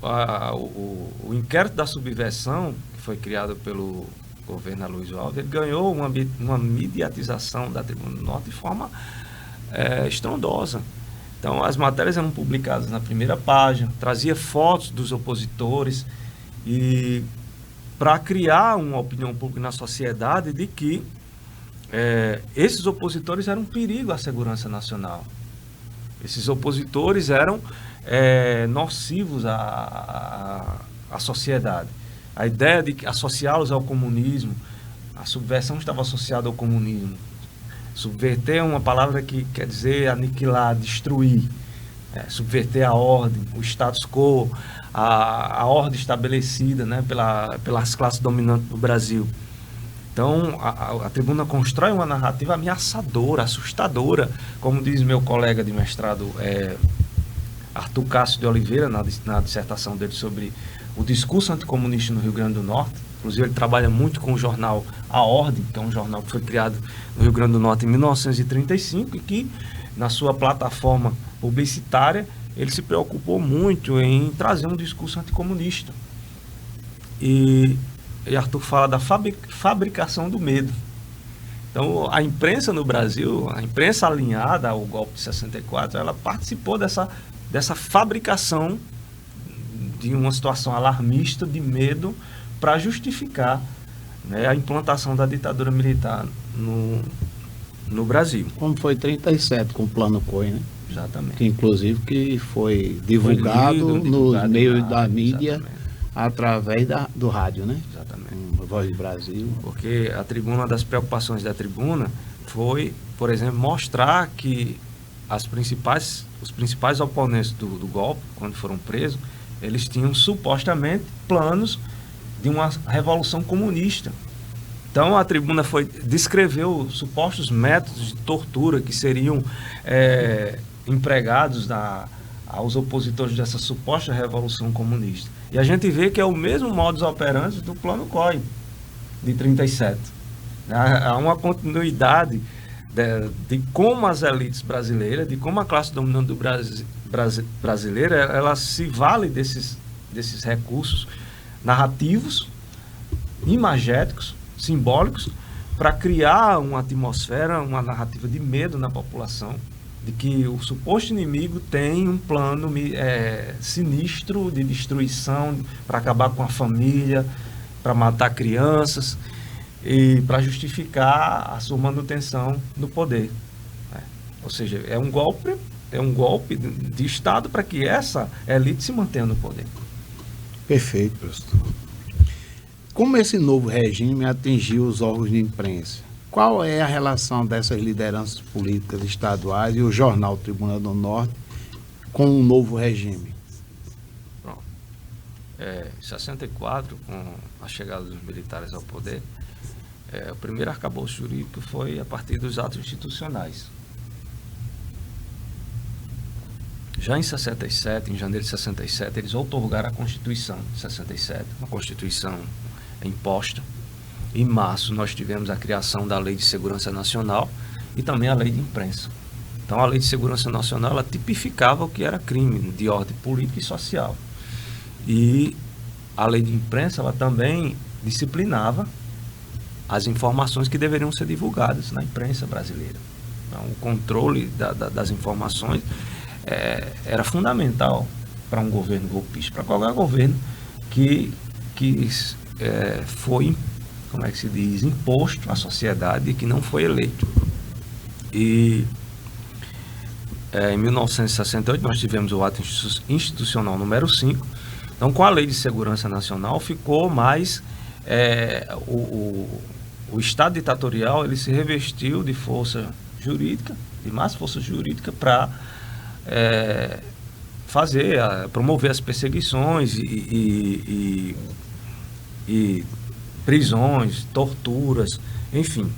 o inquérito da subversão, que foi criado pelo governo Aloysio Alves, ele ganhou uma mediatização da Tribuna do Norte de forma estrondosa. Então, as matérias eram publicadas na primeira página, trazia fotos dos opositores, e para criar uma opinião pública na sociedade de que esses opositores eram um perigo à segurança nacional. Esses opositores eram nocivos à sociedade. A ideia de associá-los ao comunismo, a subversão estava associada ao comunismo. Subverter é uma palavra que quer dizer aniquilar, destruir, subverter a ordem, o status quo, a ordem estabelecida, né, pelas classes dominantes do Brasil. Então, a tribuna constrói uma narrativa ameaçadora, assustadora, como diz meu colega de mestrado Arthur Cássio de Oliveira, na dissertação dele sobre o discurso anticomunista no Rio Grande do Norte. Inclusive, ele trabalha muito com o jornal A Ordem, que é um jornal que foi criado no Rio Grande do Norte em 1935 e que, na sua plataforma publicitária, ele se preocupou muito em trazer um discurso anticomunista. E Arthur fala da fabricação do medo. Então, a imprensa no Brasil, a imprensa alinhada ao golpe de 64, ela participou dessa fabricação de uma situação alarmista, de medo, para justificar, né, a implantação da ditadura militar no Brasil. Como foi em 37 com o Plano COI, né? Exatamente. Que inclusive que foi divulgado nos meios da mídia, exatamente, através do rádio, né? Exatamente. Voz do Brasil. Porque uma das preocupações da tribuna foi, por exemplo, mostrar que os principais oponentes do golpe, quando foram presos, eles tinham supostamente planos de uma revolução comunista. Então, a tribuna descreveu supostos métodos de tortura que seriam empregados aos opositores dessa suposta revolução comunista. E a gente vê que é o mesmo modus operandi do Plano COI, de 37. Há uma continuidade de como as elites brasileiras, de como a classe dominante do brasileira, ela se vale desses recursos narrativos, imagéticos, simbólicos, para criar uma atmosfera, uma narrativa de medo na população, de que o suposto inimigo tem um plano sinistro de destruição para acabar com a família, para matar crianças e para justificar a sua manutenção no poder. Ou seja, é um golpe de Estado para que essa elite se mantenha no poder. Perfeito, professor. Como esse novo regime atingiu os órgãos de imprensa? Qual é a relação dessas lideranças políticas estaduais e o jornal Tribuna do Norte com o novo regime? Pronto. Em 64, com a chegada dos militares ao poder, o primeiro arcabouço jurídico foi a partir dos atos institucionais. Já em 67, em janeiro de 67, eles outorgaram a Constituição de 67, uma Constituição imposta. Em março, nós tivemos a criação da Lei de Segurança Nacional e também a Lei de Imprensa. Então, a Lei de Segurança Nacional, ela tipificava o que era crime de ordem política e social. E a Lei de Imprensa, ela também disciplinava as informações que deveriam ser divulgadas na imprensa brasileira. Então, o controle das informações era fundamental para um governo golpista, para qualquer governo que foi, como é que se diz, imposto à sociedade e que não foi eleito. E em 1968 nós tivemos o ato institucional número 5. Então, com a Lei de Segurança Nacional ficou mais o Estado ditatorial, ele se revestiu de força jurídica, de mais força jurídica para promover as perseguições e prisões, torturas, enfim.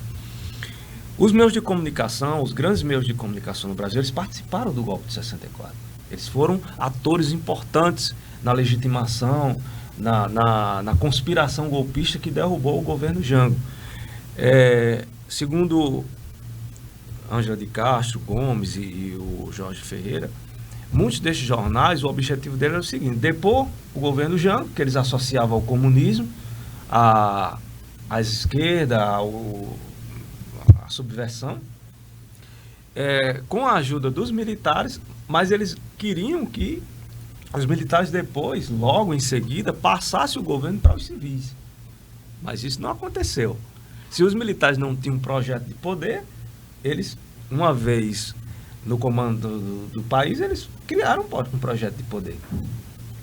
Os meios de comunicação, os grandes meios de comunicação no Brasil, eles participaram do golpe de 64. Eles foram atores importantes na legitimação, na conspiração golpista que derrubou o governo Jango. Segundo Ângela de Castro, Gomes e o Jorge Ferreira, muitos desses jornais, o objetivo deles era o seguinte: depor o governo Jango, que eles associavam ao comunismo, à esquerda, a subversão, com a ajuda dos militares, mas eles queriam que os militares depois, logo em seguida, passassem o governo para os civis. Mas isso não aconteceu. Se os militares não tinham um projeto de poder, eles, uma vez no comando do país, eles criaram um projeto de poder.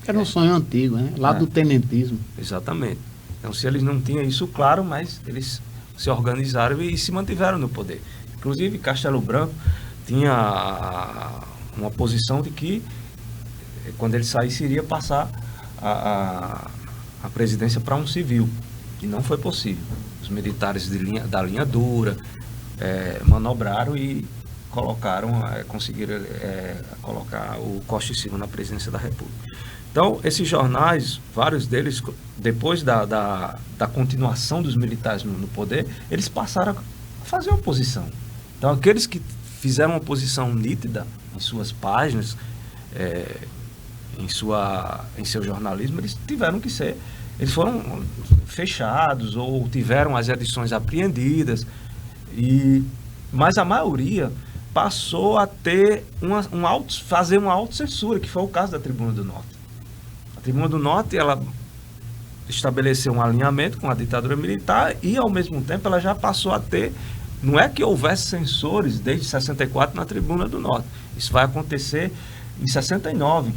Era um sonho antigo, né? Lá do tenentismo. Exatamente. Então, se eles não tinham isso claro, mas eles se organizaram e se mantiveram no poder. Inclusive, Castelo Branco tinha uma posição de que, quando ele saísse, iria passar a presidência para um civil. E não foi possível. Os militares da linha dura manobraram e conseguiram colocar o Costa e Silva na presidência da República. Então, esses jornais, vários deles, depois da continuação dos militares no poder, eles passaram a fazer oposição. Então, aqueles que fizeram uma oposição nítida em suas páginas, em seu jornalismo, eles foram fechados ou tiveram as edições apreendidas, mas a maioria passou a ter fazer uma autocensura, que foi o caso da Tribuna do Norte. A Tribuna do Norte, ela estabeleceu um alinhamento com a ditadura militar e, ao mesmo tempo, ela já passou a ter... Não é que houvesse censores desde 64 na Tribuna do Norte. Isso vai acontecer em 69,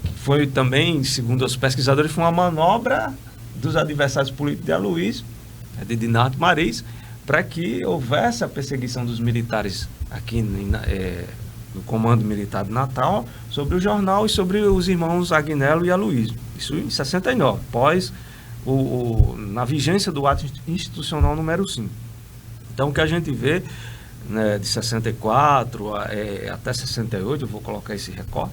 que foi também, segundo os pesquisadores, foi uma manobra dos adversários políticos de Aloysio, de Dinardo Mariz, para que houvesse a perseguição dos militares aqui no Comando Militar de Natal, sobre o jornal e sobre os irmãos Agnello e Aloysio. Isso em 69, após na vigência do ato institucional número 5. Então, o que a gente vê, né, de 64 até 68, eu vou colocar esse recorte,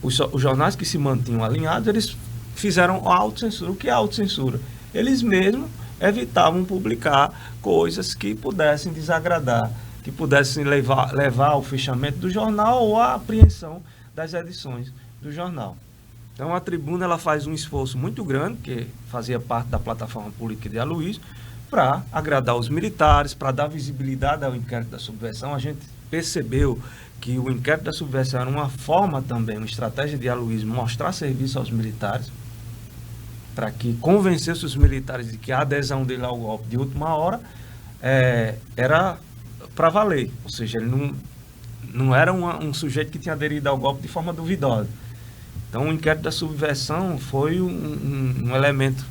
os jornais que se mantinham alinhados, eles fizeram a autocensura. O que é a autocensura? Eles mesmos evitavam publicar coisas que pudessem desagradar, que pudessem levar ao fechamento do jornal ou à apreensão das edições do jornal. Então, a Tribuna, ela faz um esforço muito grande, que fazia parte da plataforma política de Aloysio, para agradar os militares, para dar visibilidade ao inquérito da subversão. A gente percebeu que o inquérito da subversão era uma forma também, uma estratégia de Aloysio mostrar serviço aos militares, para que convencesse os militares de que a adesão dele ao golpe de última hora era para valer. Ou seja, ele não era um sujeito que tinha aderido ao golpe de forma duvidosa. Então, o inquérito da subversão foi um elemento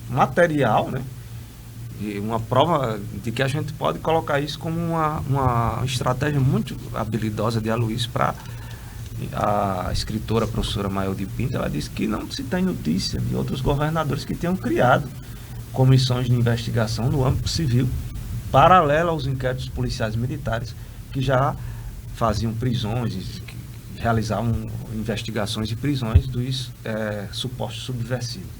material, né? E uma prova de que a gente pode colocar isso como uma estratégia muito habilidosa de Aloysio para a escritora, a professora Mailde Pinto, ela disse que não se tem notícia de outros governadores que tenham criado comissões de investigação no âmbito civil, paralelo aos inquéritos policiais militares, que já faziam prisões, que realizavam investigações de prisões dos supostos subversivos.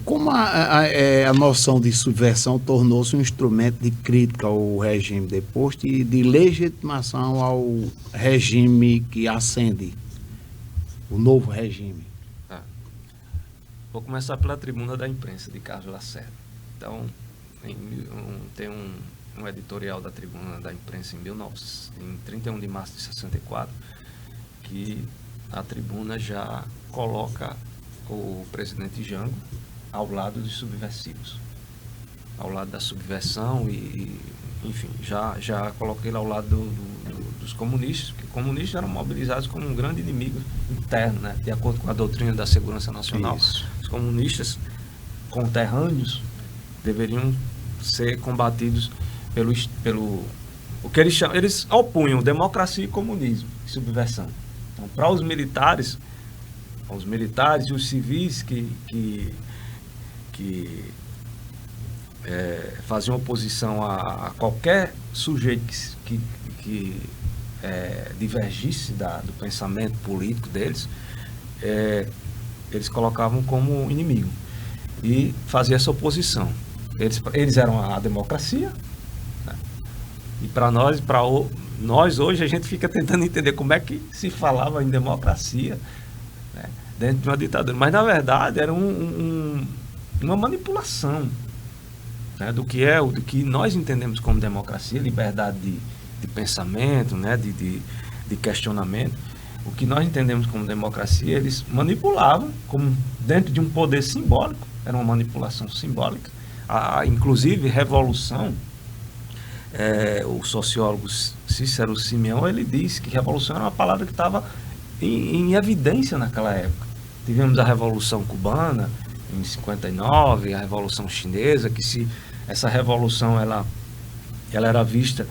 Como a noção de subversão tornou-se um instrumento de crítica ao regime deposto e de legitimação ao regime que ascende, o novo regime? Vou começar pela Tribuna da Imprensa, de Carlos Lacerda. Então, tem um editorial da Tribuna da Imprensa em 31 de março de 64, que a Tribuna já coloca o presidente Jango ao lado dos subversivos, ao lado da subversão enfim, já coloquei ele ao lado dos comunistas, porque comunistas eram mobilizados como um grande inimigo interno, né? De acordo com a doutrina da segurança nacional. Isso. Os comunistas conterrâneos deveriam ser combatidos pelo o que eles chamam, eles opunham democracia e comunismo, e subversão. Então, para os militares e os civis que faziam oposição a qualquer sujeito que divergisse do pensamento político deles, eles colocavam como inimigo e faziam essa oposição. Eles eram a democracia, né? E para nós hoje a gente fica tentando entender como é que se falava em democracia, né, dentro de uma ditadura, mas na verdade era uma manipulação, né, do que nós entendemos como democracia, liberdade de pensamento, né, de questionamento. O que nós entendemos como democracia, eles manipulavam como dentro de um poder simbólico, era uma manipulação simbólica. Inclusive, revolução, o sociólogo Cícero Simeão, ele disse que revolução era uma palavra que estava em evidência naquela época. Tivemos a Revolução Cubana em 59, a Revolução Chinesa, que essa revolução ela era vista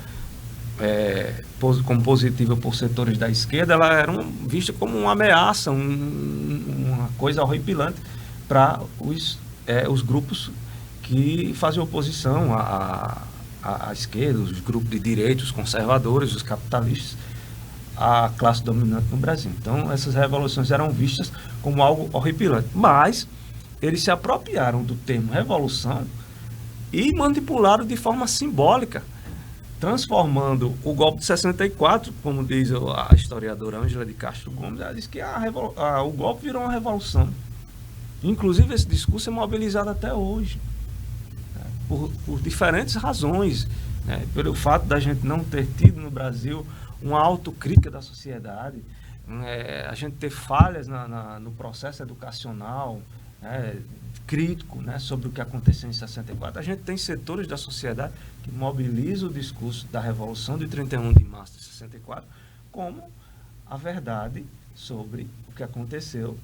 como positiva por setores da esquerda, ela era vista como uma ameaça, uma coisa horripilante para os grupos que faziam oposição à esquerda, os grupos de direita, os conservadores, os capitalistas, a classe dominante no Brasil. Então, essas revoluções eram vistas como algo horripilante. Mas eles se apropriaram do termo revolução e manipularam de forma simbólica, transformando o golpe de 64, como diz a historiadora Ângela de Castro Gomes, ela diz que o golpe virou uma revolução. Inclusive, esse discurso é mobilizado até hoje, né, por diferentes razões, né, pelo fato da gente não ter tido no Brasil uma autocrítica da sociedade, a gente ter falhas no processo educacional, né, crítico, né, sobre o que aconteceu em 64. A gente tem setores da sociedade que mobilizam o discurso da Revolução de 31 de março de 64 como a verdade sobre o que aconteceu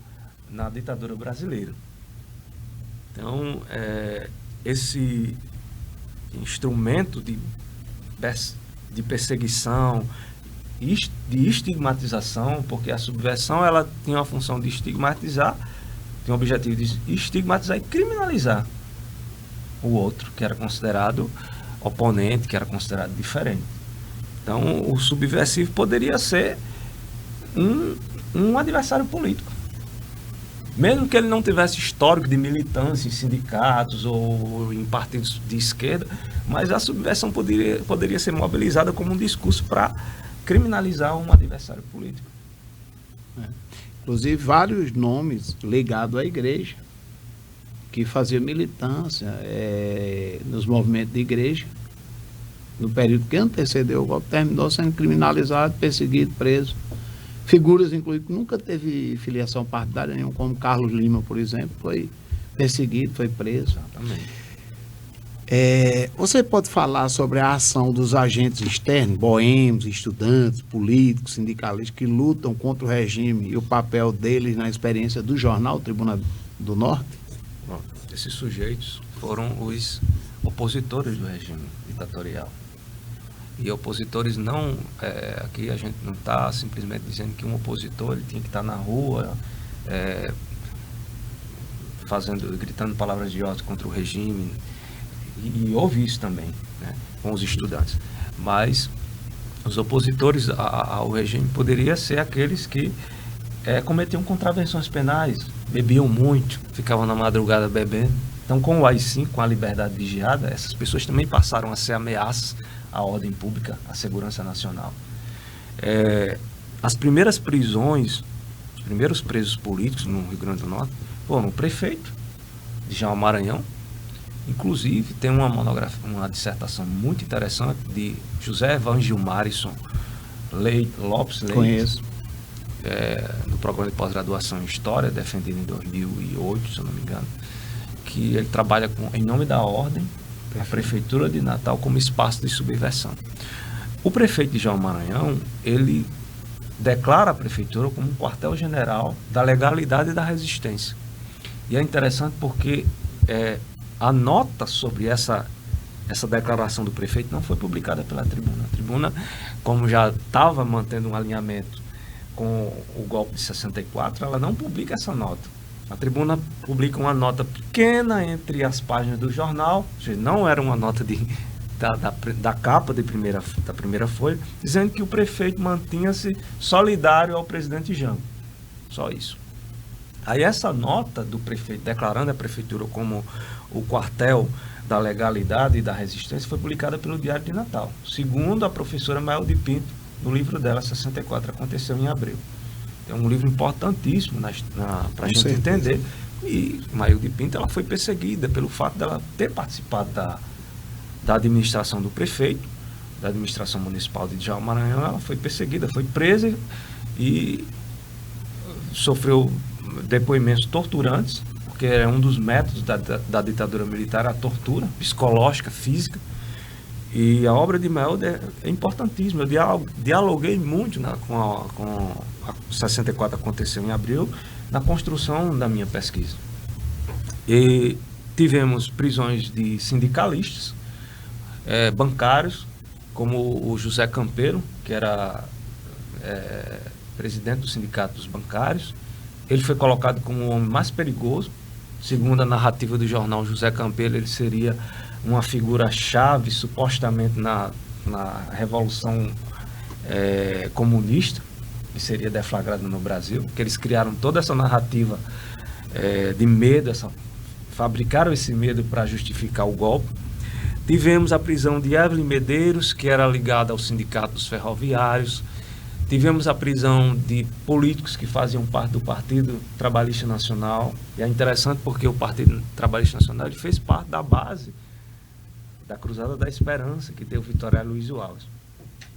na ditadura brasileira. Então, esse instrumento de perseguição, de estigmatização, porque a subversão ela tinha uma função de estigmatizar, tem o objetivo de estigmatizar e criminalizar o outro, que era considerado oponente, que era considerado diferente. Então, o subversivo poderia ser um adversário político. Mesmo que ele não tivesse histórico de militância em sindicatos ou em partidos de esquerda, mas a subversão poderia ser mobilizada como um discurso para criminalizar um adversário político. Inclusive, vários nomes ligados à igreja, que faziam militância nos movimentos de igreja, no período que antecedeu o golpe, terminou sendo criminalizado, perseguido, preso. Figuras, inclusive, que nunca teve filiação partidária nenhuma, como Carlos Lima, por exemplo, foi perseguido, foi preso. Exatamente. Você pode falar sobre a ação dos agentes externos, boêmios, estudantes, políticos, sindicalistas, que lutam contra o regime e o papel deles na experiência do jornal Tribuna do Norte? Bom, esses sujeitos foram os opositores do regime ditatorial. E opositores não, aqui a gente não está simplesmente dizendo que um opositor ele tinha que estar na rua, gritando palavras de ódio contra o regime, e houve isso também, né, com os estudantes. Mas os opositores ao regime poderiam ser aqueles que cometiam contravenções penais, bebiam muito, ficavam na madrugada bebendo. Então, com o AI-5, com a liberdade vigiada, essas pessoas também passaram a ser ameaças à ordem pública, à segurança nacional. As primeiras prisões, os primeiros presos políticos no Rio Grande do Norte foram o prefeito de Jaú Maranhão. Inclusive, tem uma dissertação muito interessante de José Evangilmarisson Lopes Leite. Conheço. No programa de pós-graduação em História, defendido em 2008, se eu não me engano, que ele trabalha em nome da ordem, a Prefeitura de Natal como espaço de subversão. O prefeito de Jaú Maranhão, ele declara a prefeitura como um quartel-general da legalidade e da resistência. E é interessante porque a nota sobre essa declaração do prefeito não foi publicada pela Tribuna. A Tribuna, como já estava mantendo um alinhamento com o golpe de 64, ela não publica essa nota. A Tribuna publica uma nota pequena entre as páginas do jornal, ou seja, não era uma nota da capa da primeira folha, dizendo que o prefeito mantinha-se solidário ao presidente Jango. Só isso. Aí essa nota do prefeito, declarando a prefeitura como o quartel da legalidade e da resistência, foi publicada pelo Diário de Natal. Segundo a professora Mael de Pinto, no livro dela, 64, aconteceu em abril. É um livro importantíssimo para a gente entender. E Mael de Pinto, ela foi perseguida pelo fato dela ter participado da administração do prefeito, da administração municipal de Jaú Maranhão. Ela foi perseguida, foi presa e sofreu depoimentos torturantes, porque é um dos métodos da ditadura militar, a tortura psicológica, física. E a obra de Mael é importantíssima. Eu dialoguei muito com a 64, aconteceu em abril, na construção da minha pesquisa. E tivemos prisões de sindicalistas, bancários, como o José Campeiro, que era presidente do Sindicato dos Bancários. Ele foi colocado como o homem mais perigoso. Segundo a narrativa do jornal José Campeiro, ele seria uma figura-chave, supostamente, na Revolução Comunista, que seria deflagrada no Brasil, que eles criaram toda essa narrativa de medo, fabricaram esse medo para justificar o golpe. Tivemos a prisão de Evelyn Medeiros, que era ligada ao Sindicato dos Ferroviários. Tivemos a prisão de políticos que faziam parte do Partido Trabalhista Nacional. E é interessante porque o Partido Trabalhista Nacional ele fez parte da base da Cruzada da Esperança, que deu vitória a Luiz Alves.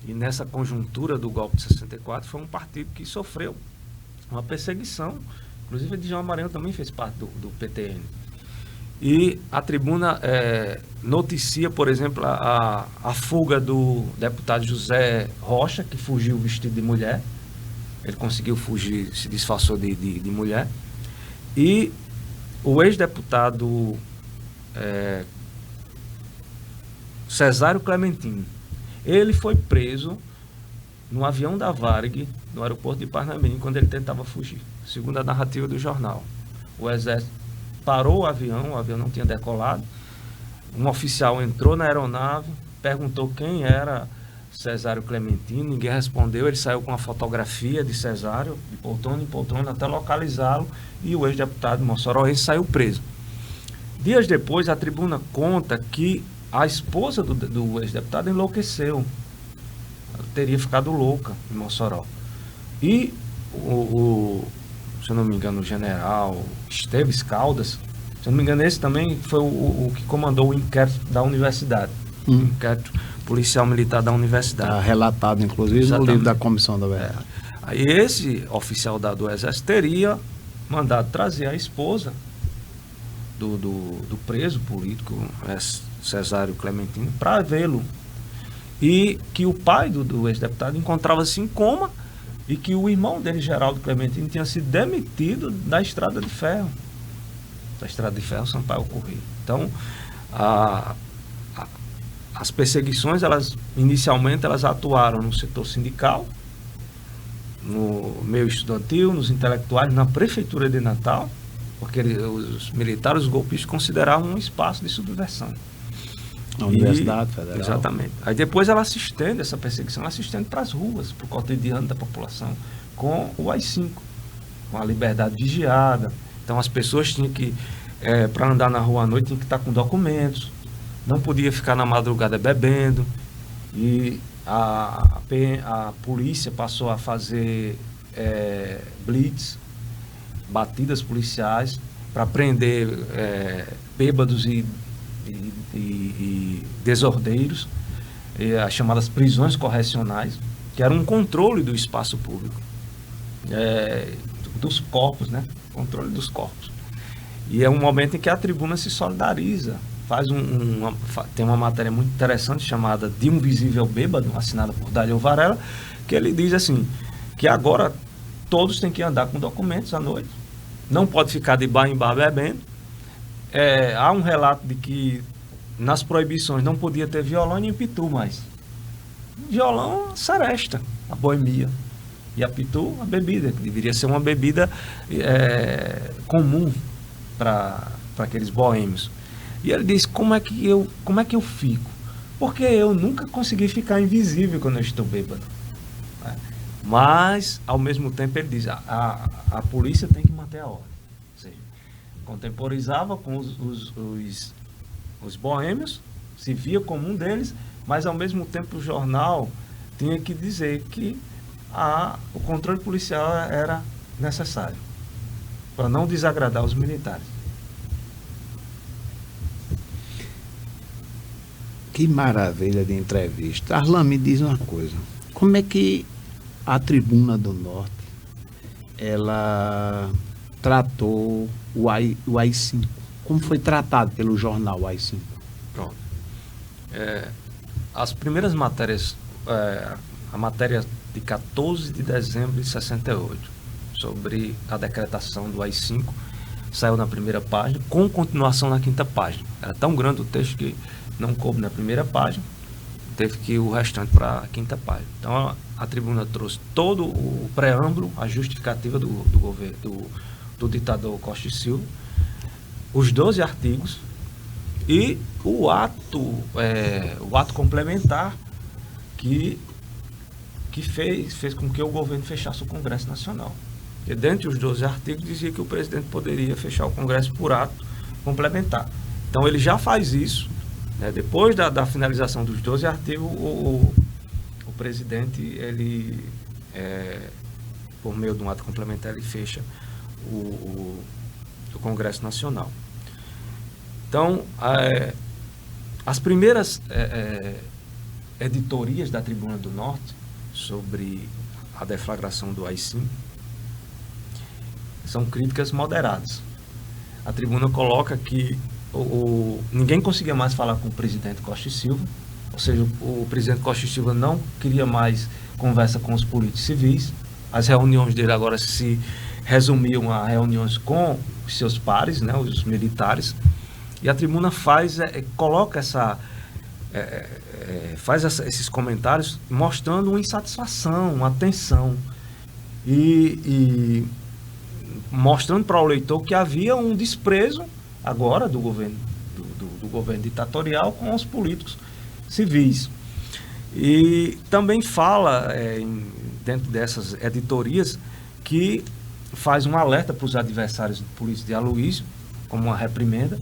E nessa conjuntura do golpe de 64, foi um partido que sofreu uma perseguição. Inclusive, de Jaú Maranhão também fez parte do PTN. E a Tribuna noticia, por exemplo, a fuga do deputado José Rocha, que fugiu vestido de mulher. Ele conseguiu fugir, se disfarçou de mulher. E o ex-deputado Cesário Clementino. Ele foi preso no avião da Varig, no aeroporto de Parnamirim, quando ele tentava fugir. Segundo a narrativa do jornal. O Exército parou o avião não tinha decolado. Um oficial entrou na aeronave, perguntou quem era Cesário Clementino, ninguém respondeu. Ele saiu com a fotografia de Cesário, de poltrona em poltrona, até localizá-lo, e o ex-deputado moçoroense saiu preso. Dias depois, a Tribuna conta que a esposa do ex-deputado enlouqueceu. Ela teria ficado louca em Mossoró. E se eu não me engano, o general Esteves Caldas, se eu não me engano, esse também foi o que comandou o inquérito da universidade. O inquérito policial militar da universidade. Está relatado, inclusive, exatamente, no livro da Comissão da Verdade. Aí esse oficial do Exército teria mandado trazer a esposa do preso político, Cesário Clementino, para vê-lo. E que o pai do ex-deputado encontrava-se em coma e que o irmão dele, Geraldo Clementino, tinha sido demitido da Estrada de Ferro. Da Estrada de Ferro Sampaio Corrêa. Então, as perseguições, inicialmente elas atuaram no setor sindical, no meio estudantil, nos intelectuais, na prefeitura de Natal, porque os militares, os golpistas, consideravam um espaço de subversão. A Universidade Federal. Exatamente. Aí depois essa perseguição, ela se estende para as ruas, para o cotidiano da população, com o AI-5, com a liberdade vigiada. Então as pessoas tinham que, para andar na rua à noite, tinham que estar com documentos, não podia ficar na madrugada bebendo, e a polícia passou a fazer blitz, batidas policiais, para prender bêbados e desordeiros, as chamadas prisões correcionais, que era um controle do espaço público, dos corpos, né? Controle dos corpos. E é um momento em que a tribuna se solidariza, tem uma matéria muito interessante chamada De um Visível Bêbado, assinada por Dario Varela, que ele diz assim, que agora todos têm que andar com documentos à noite, não pode ficar de bar em bar bebendo. Há um relato de que nas proibições não podia ter violão nem pitu mais. Violão, seresta, a boemia. E a pitu, a bebida, que deveria ser uma bebida comum para aqueles boêmios. E ele diz, como é que eu fico? Porque eu nunca consegui ficar invisível quando eu estou bêbado. Mas, ao mesmo tempo, ele diz, a polícia tem que manter a ordem. Ou seja, contemporizava com os boêmios, se via como um deles, mas, ao mesmo tempo, o jornal tinha que dizer que o controle policial era necessário, para não desagradar os militares. Que maravilha de entrevista. Arlan, me diz uma coisa. Como é que a Tribuna do Norte, ela tratou o AI-5? Como foi tratado pelo jornal AI-5? Pronto. As primeiras matérias, a matéria de 14 de dezembro de 68, sobre a decretação do AI-5, saiu na primeira página, com continuação na quinta página. Era tão grande o texto que não coube na primeira página, teve que ir o restante para a quinta página. Então a tribuna trouxe todo o preâmbulo, a justificativa do governo, do ditador Costa e Silva, os 12 artigos e o ato complementar que fez com que o governo fechasse o Congresso Nacional. E dentre os 12 artigos dizia que o presidente poderia fechar o Congresso por ato complementar. Então ele já faz isso. Depois da finalização dos 12 artigos, o presidente, ele, por meio de um ato complementar, ele fecha o Congresso Nacional. Então, as primeiras editorias da Tribuna do Norte sobre a deflagração do AI-5 são críticas moderadas. A Tribuna coloca que ninguém conseguia mais falar com o presidente Costa e Silva, ou seja, o presidente Costa e Silva não queria mais conversa com os políticos civis, as reuniões dele agora se resumiam a reuniões com os seus pares, né, os militares, e a Tribuna coloca esses comentários mostrando uma insatisfação, uma tensão, e mostrando para o leitor que havia um desprezo agora do governo ditatorial com os políticos civis. E também fala, dentro dessas editorias, que faz um alerta para os adversários políticos de Aloysio, como uma reprimenda,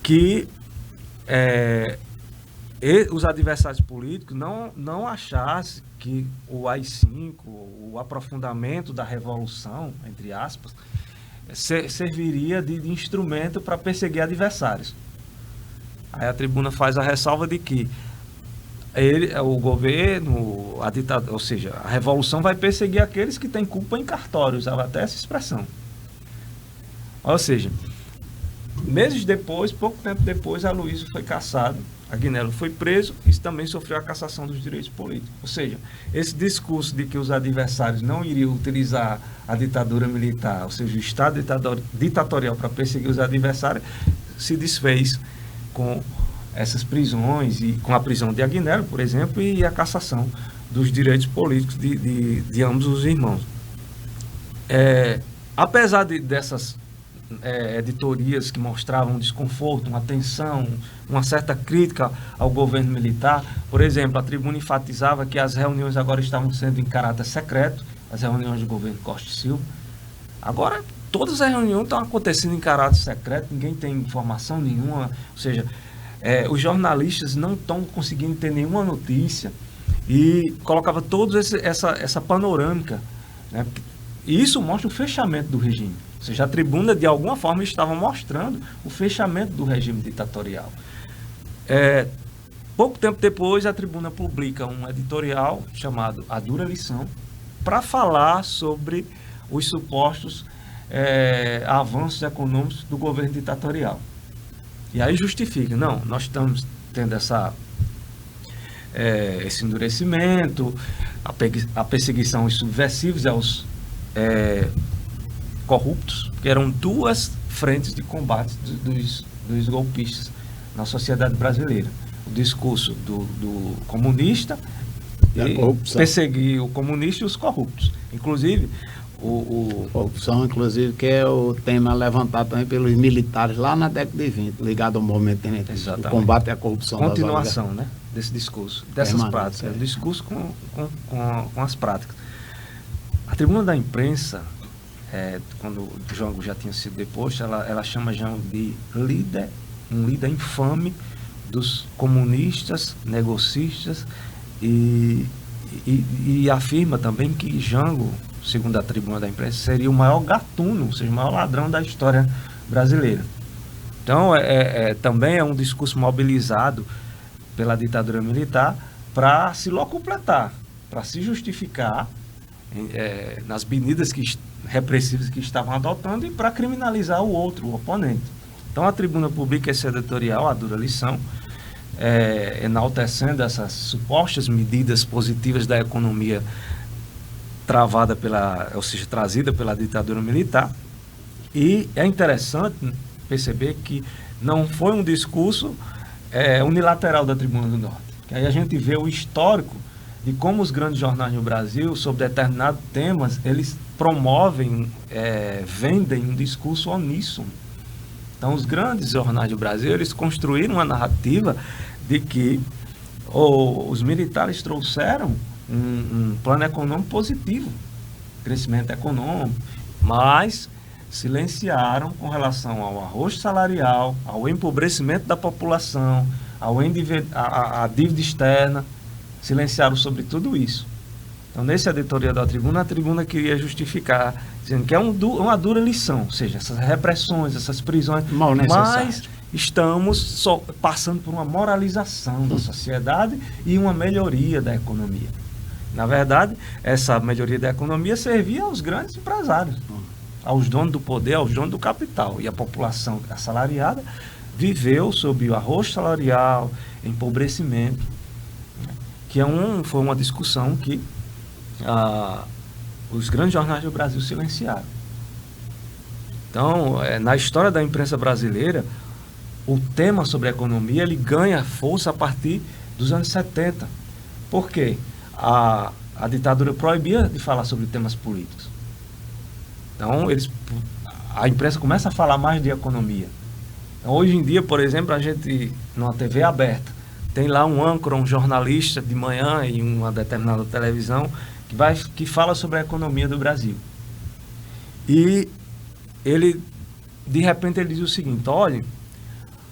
que os adversários políticos não achassem que o AI-5, o aprofundamento da revolução, entre aspas, serviria de instrumento para perseguir adversários. Aí a Tribuna faz a ressalva de que o governo, ou seja, a revolução vai perseguir aqueles que têm culpa em cartório, usava até essa expressão. Ou seja, meses depois, pouco tempo depois, Aloysio foi cassado, Agnello foi preso e também sofreu a cassação dos direitos políticos. Ou seja, esse discurso de que os adversários não iriam utilizar a ditadura militar, ou seja, o Estado ditatorial para perseguir os adversários, se desfez com essas prisões, e com a prisão de Agnello, por exemplo, e a cassação dos direitos políticos de ambos os irmãos. Apesar dessas editorias que mostravam um desconforto, uma tensão, uma certa crítica ao governo militar, por exemplo, a Tribuna enfatizava que as reuniões agora estavam sendo em caráter secreto, as reuniões do governo Costa e Silva. Agora, todas as reuniões estão acontecendo em caráter secreto, ninguém tem informação nenhuma, ou seja, os jornalistas não estão conseguindo ter nenhuma notícia, e colocava toda essa panorâmica, né? E isso mostra o fechamento do regime. Ou seja, a Tribuna, de alguma forma, estava mostrando o fechamento do regime ditatorial. Pouco tempo depois, a Tribuna publica um editorial chamado A Dura Lição, para falar sobre os supostos avanços econômicos do governo ditatorial. E aí justifica, não, nós estamos tendo esse endurecimento, a perseguição aos subversivos e aos corruptos, que eram duas frentes de combate dos golpistas na sociedade brasileira. O discurso do comunista e perseguir o comunista e os corruptos. Inclusive, corrupção, inclusive, que é o tema levantado também pelos militares lá na década de 20, ligado ao movimento tenentista, o combate à corrupção. Continuação, né, desse discurso, dessas práticas, o discurso com as práticas. A Tribuna da Imprensa, quando o Jango já tinha sido deposto, ela chama Jango de um líder infame dos comunistas, negocistas, e afirma também que Jango, segundo a Tribuna da Imprensa, seria o maior gatuno, ou seja, o maior ladrão da história brasileira. Então, também é um discurso mobilizado pela ditadura militar para se locupletar, para se justificar nas medidas repressivas que estavam adotando e para criminalizar o outro, o oponente. Então, a Tribuna publica esse editorial, A Dura Lição, enaltecendo essas supostas medidas positivas da economia trazida pela ditadura militar. E é interessante perceber que não foi um discurso unilateral da Tribuna do Norte. Que aí a gente vê o histórico de como os grandes jornais no Brasil, sobre determinados temas, eles promovem, vendem um discurso uníssono. Então, os grandes jornais do Brasil, eles construíram uma narrativa de que os militares trouxeram um plano econômico positivo, crescimento econômico, mas silenciaram com relação ao arrocho salarial, ao empobrecimento da população, à dívida externa, silenciaram sobre tudo isso. Então, nesse editorial da Tribuna, a Tribuna queria justificar, dizendo que é uma dura lição, ou seja, essas repressões, essas prisões, mas estamos só passando por uma moralização da sociedade e uma melhoria da economia. Na verdade, essa melhoria da economia servia aos grandes empresários, aos donos do poder, aos donos do capital. E a população assalariada viveu sob o arrocho salarial, empobrecimento, que foi uma discussão que os grandes jornais do Brasil silenciaram. Então, na história da imprensa brasileira, o tema sobre a economia ele ganha força a partir dos anos 70. Por quê? A ditadura proibia de falar sobre temas políticos. Então, a imprensa começa a falar mais de economia. Então, hoje em dia, por exemplo, a gente, numa TV aberta, tem lá um âncora, um jornalista de manhã em uma determinada televisão que fala sobre a economia do Brasil. E de repente, ele diz o seguinte: olha,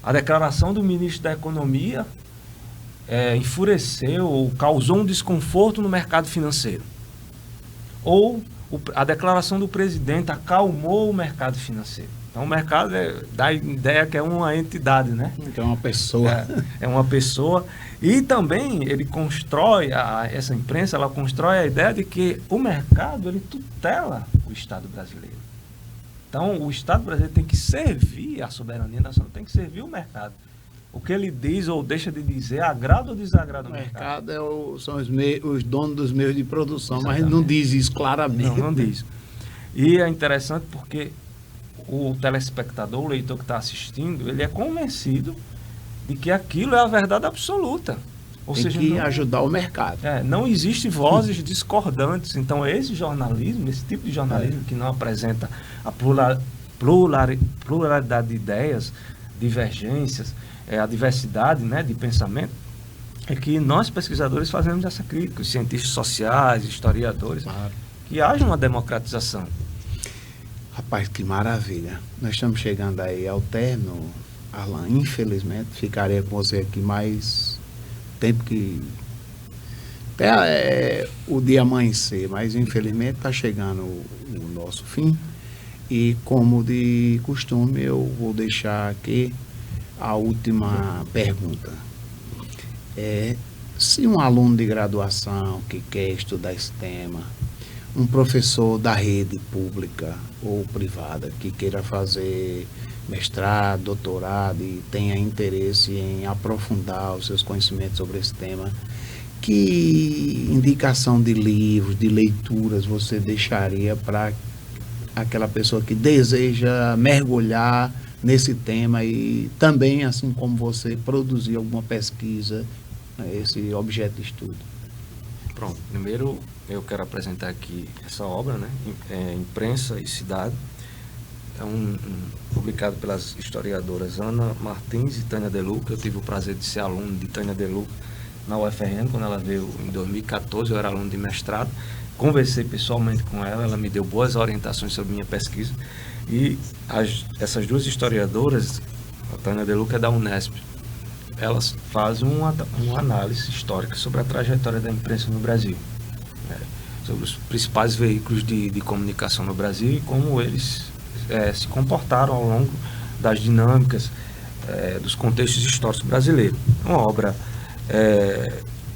a declaração do ministro da Economia enfureceu ou causou um desconforto no mercado financeiro. Ou a declaração do presidente acalmou o mercado financeiro. Então, o mercado dá a ideia que é uma entidade, né? Que é uma pessoa. É uma pessoa. E também ele constrói, essa imprensa, ela constrói a ideia de que o mercado, ele tutela o Estado brasileiro. Então, o Estado brasileiro tem que servir a soberania nacional, tem que servir o mercado. O que ele diz ou deixa de dizer agrada ou desagrada o mercado. São os donos dos meios de produção, exatamente. Mas ele não diz isso claramente. Não diz. E é interessante porque o telespectador, o leitor que está assistindo, ele é convencido de que aquilo é a verdade absoluta. Ou Tem seja, que não, ajudar o mercado. não existe vozes discordantes. Então, esse jornalismo, esse tipo de jornalismo que não apresenta a pluralidade de ideias, divergências, a diversidade, né, de pensamento, é que nós, pesquisadores, fazemos essa crítica, os cientistas sociais, historiadores, Claro. que haja uma democratização. Rapaz, que maravilha. Nós estamos chegando aí ao término, Arlan. Infelizmente, ficaria com você aqui mais tempo que até o dia amanhecer, mas infelizmente está chegando o nosso fim. E como de costume, eu vou deixar aqui a última pergunta. Se um aluno de graduação que quer estudar esse tema, um professor da rede pública ou privada que queira fazer mestrado, doutorado e tenha interesse em aprofundar os seus conhecimentos sobre esse tema, que indicação de livros, de leituras você deixaria para aquela pessoa que deseja mergulhar nesse tema e também, assim como você, produzir alguma pesquisa, esse objeto de estudo? Pronto, primeiro eu quero apresentar aqui essa obra, né? Imprensa e Cidade. Publicado pelas historiadoras Ana Martins e Tânia De Luca. Eu tive o prazer de ser aluno de Tânia De Luca na UFRN, quando ela veio em 2014, eu era aluno de mestrado. Conversei pessoalmente com ela, ela me deu boas orientações sobre minha pesquisa. E essas duas historiadoras, a Tânia De Luca é da Unesp, elas fazem uma análise histórica sobre a trajetória da imprensa no Brasil, sobre os principais veículos de comunicação no Brasil e como eles se comportaram ao longo das dinâmicas dos contextos históricos brasileiros. Uma obra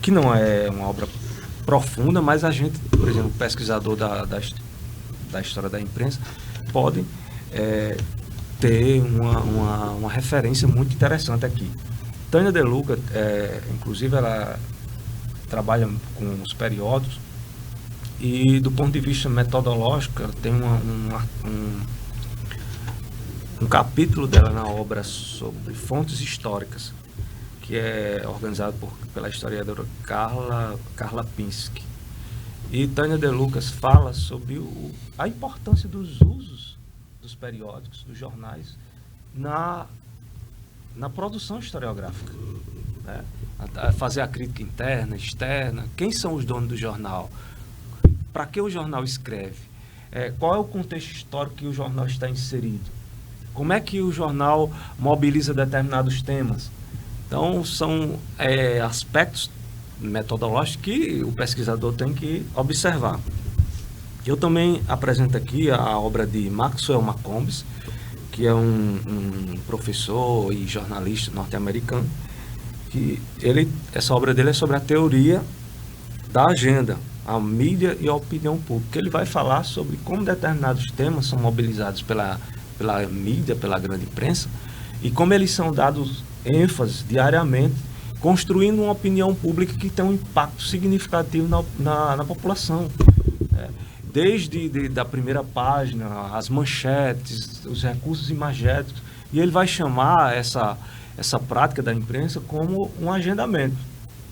que não é uma obra profunda, mas a gente, por exemplo, pesquisador da história da imprensa, pode ter uma referência muito interessante aqui. Tânia De Luca, inclusive, ela trabalha com os periódicos e, do ponto de vista metodológico, ela tem um capítulo dela na obra sobre fontes históricas, que é organizado pela historiadora Carla Pinsky. E Tânia De Lucas fala sobre a importância dos usos dos periódicos, dos jornais, na produção historiográfica, né? Fazer a crítica interna, externa. Quem são os donos do jornal? Para que o jornal escreve? Qual é o contexto histórico que o jornal está inserido? Como é que o jornal mobiliza determinados temas? Então, são aspectos metodológicos que o pesquisador tem que observar. Eu também apresento aqui a obra de Maxwell Macombs, que é um professor e jornalista norte-americano, que essa obra dele é sobre a teoria da agenda, a mídia e a opinião pública. Ele vai falar sobre como determinados temas são mobilizados pela mídia, pela grande imprensa, e como eles são dados ênfase diariamente, construindo uma opinião pública que tem um impacto significativo na população. Desde da primeira página, as manchetes, os recursos imagéticos, e ele vai chamar essa prática da imprensa como um agendamento.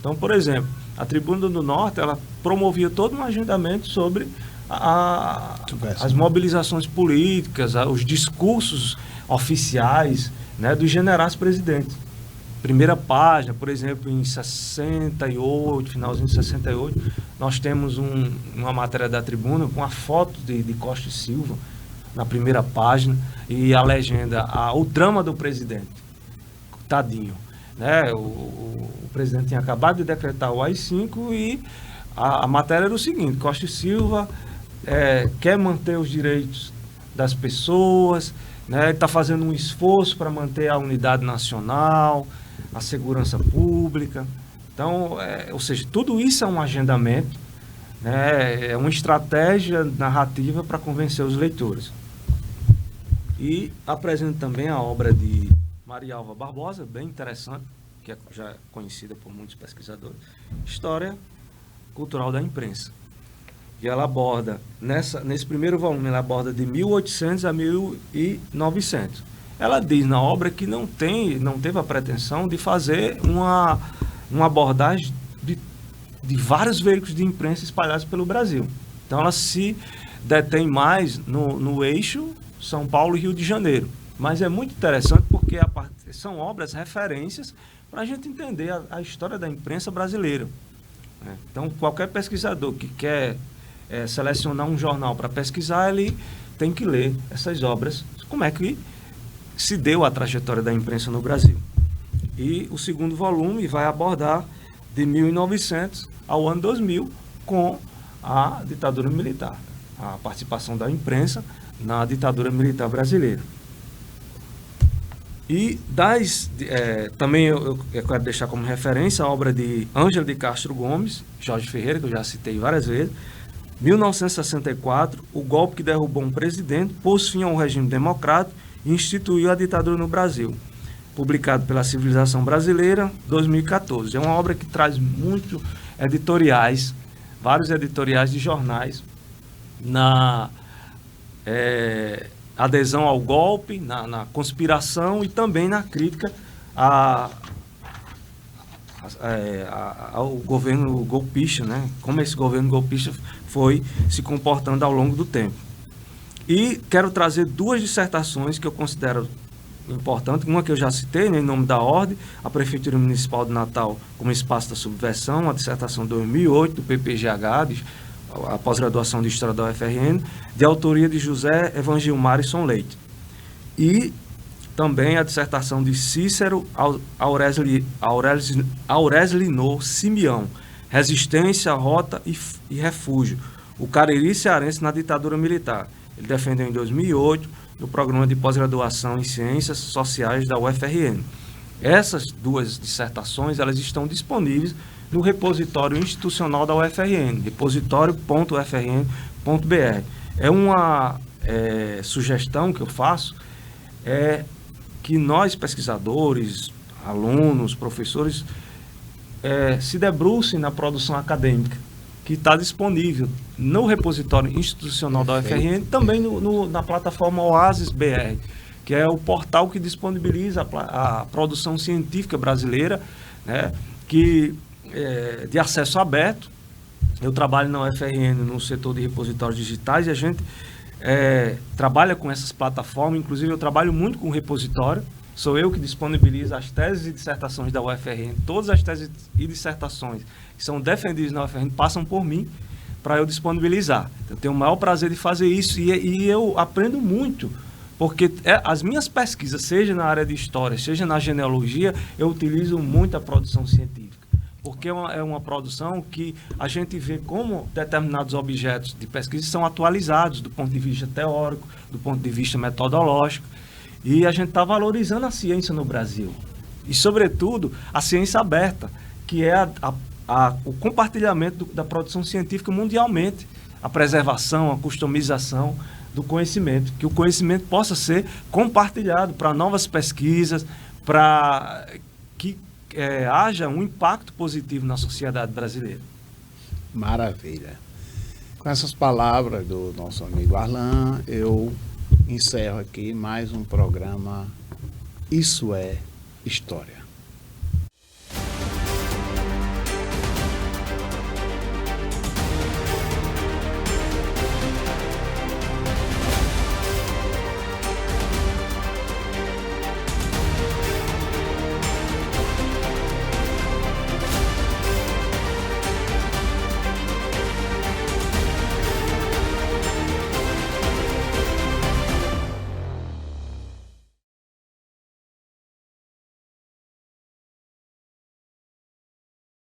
Então, por exemplo, a Tribuna do Norte, ela promovia todo um agendamento sobre as mobilizações políticas, os discursos oficiais, né, dos generais presidentes. Primeira página, por exemplo, em 68, finalzinho de 68, nós temos uma matéria da Tribuna com a foto de Costa e Silva na primeira página e a legenda, o drama do presidente, tadinho, né? O presidente tinha acabado de decretar o AI-5 e a matéria era o seguinte: Costa e Silva quer manter os direitos das pessoas, né? Está fazendo um esforço para manter a unidade nacional, a segurança pública. Então, ou seja, tudo isso é um agendamento, né? É uma estratégia narrativa para convencer os leitores. E apresento também a obra de Maria Alva Barbosa, bem interessante, que já é conhecida por muitos pesquisadores, História Cultural da Imprensa. E ela aborda, nesse primeiro volume, ela aborda de 1800 a 1900. ela diz na obra que não teve a pretensão de fazer uma abordagem de vários veículos de imprensa espalhados pelo Brasil. Então ela se detém mais no eixo São Paulo e Rio de Janeiro. Mas é muito interessante porque são obras referências para a gente entender a história da imprensa brasileira. Então, qualquer pesquisador que quer selecionar um jornal para pesquisar, ele tem que ler essas obras, como é que se deu a trajetória da imprensa no Brasil. E o segundo volume vai abordar de 1900 ao ano 2000 com a ditadura militar, a participação da imprensa na ditadura militar brasileira. E também eu quero deixar como referência a obra de Ângela de Castro Gomes, Jorge Ferreira, que eu já citei várias vezes, 1964, o golpe que derrubou um presidente, pôs fim ao regime democrático e instituiu a ditadura no Brasil, publicado pela Civilização Brasileira, 2014. É uma obra que traz muitos editoriais, vários editoriais de jornais, na adesão ao golpe, na conspiração e também na crítica ao governo golpista, né? Como esse governo golpista foi se comportando ao longo do tempo. E quero trazer duas dissertações que eu considero importantes. Uma que eu já citei, né, em nome da Ordem, a Prefeitura Municipal de Natal como espaço da subversão, a dissertação 2008 do PPGH, a pós-graduação de História da UFRN, de autoria de José Evangilmar Leite. E também a dissertação de Cícero Aurelino Simeão, Resistência, Rota e Refúgio, o Cariri cearense na ditadura militar. Ele defendeu em 2008 no programa de pós-graduação em Ciências Sociais da UFRN. Essas duas dissertações elas estão disponíveis no repositório institucional da UFRN, repositório.ufrn.br. É uma sugestão que eu faço, que nós, pesquisadores, alunos, professores, se debrucem na produção acadêmica, que está disponível no repositório institucional da UFRN, também na plataforma Oasis BR, que é o portal que disponibiliza a produção científica brasileira, né, de acesso aberto. Eu trabalho na UFRN no setor de repositórios digitais e a gente trabalha com essas plataformas. Inclusive eu trabalho muito com repositório, sou eu que disponibilizo as teses e dissertações da UFRN. Todas as teses e dissertações que são defendidas na UFRN passam por mim para eu disponibilizar. Eu tenho o maior prazer de fazer isso e eu aprendo muito, porque as minhas pesquisas, seja na área de história, seja na genealogia, eu utilizo muito a produção científica. Porque é uma produção que a gente vê como determinados objetos de pesquisa são atualizados do ponto de vista teórico, do ponto de vista metodológico, e a gente está valorizando a ciência no Brasil. E, sobretudo, a ciência aberta, que é o compartilhamento da produção científica mundialmente, a preservação, a customização do conhecimento, que o conhecimento possa ser compartilhado para novas pesquisas, para que haja um impacto positivo na sociedade brasileira. Maravilha. Com essas palavras do nosso amigo Arlan, eu encerro aqui mais um programa Isso é História.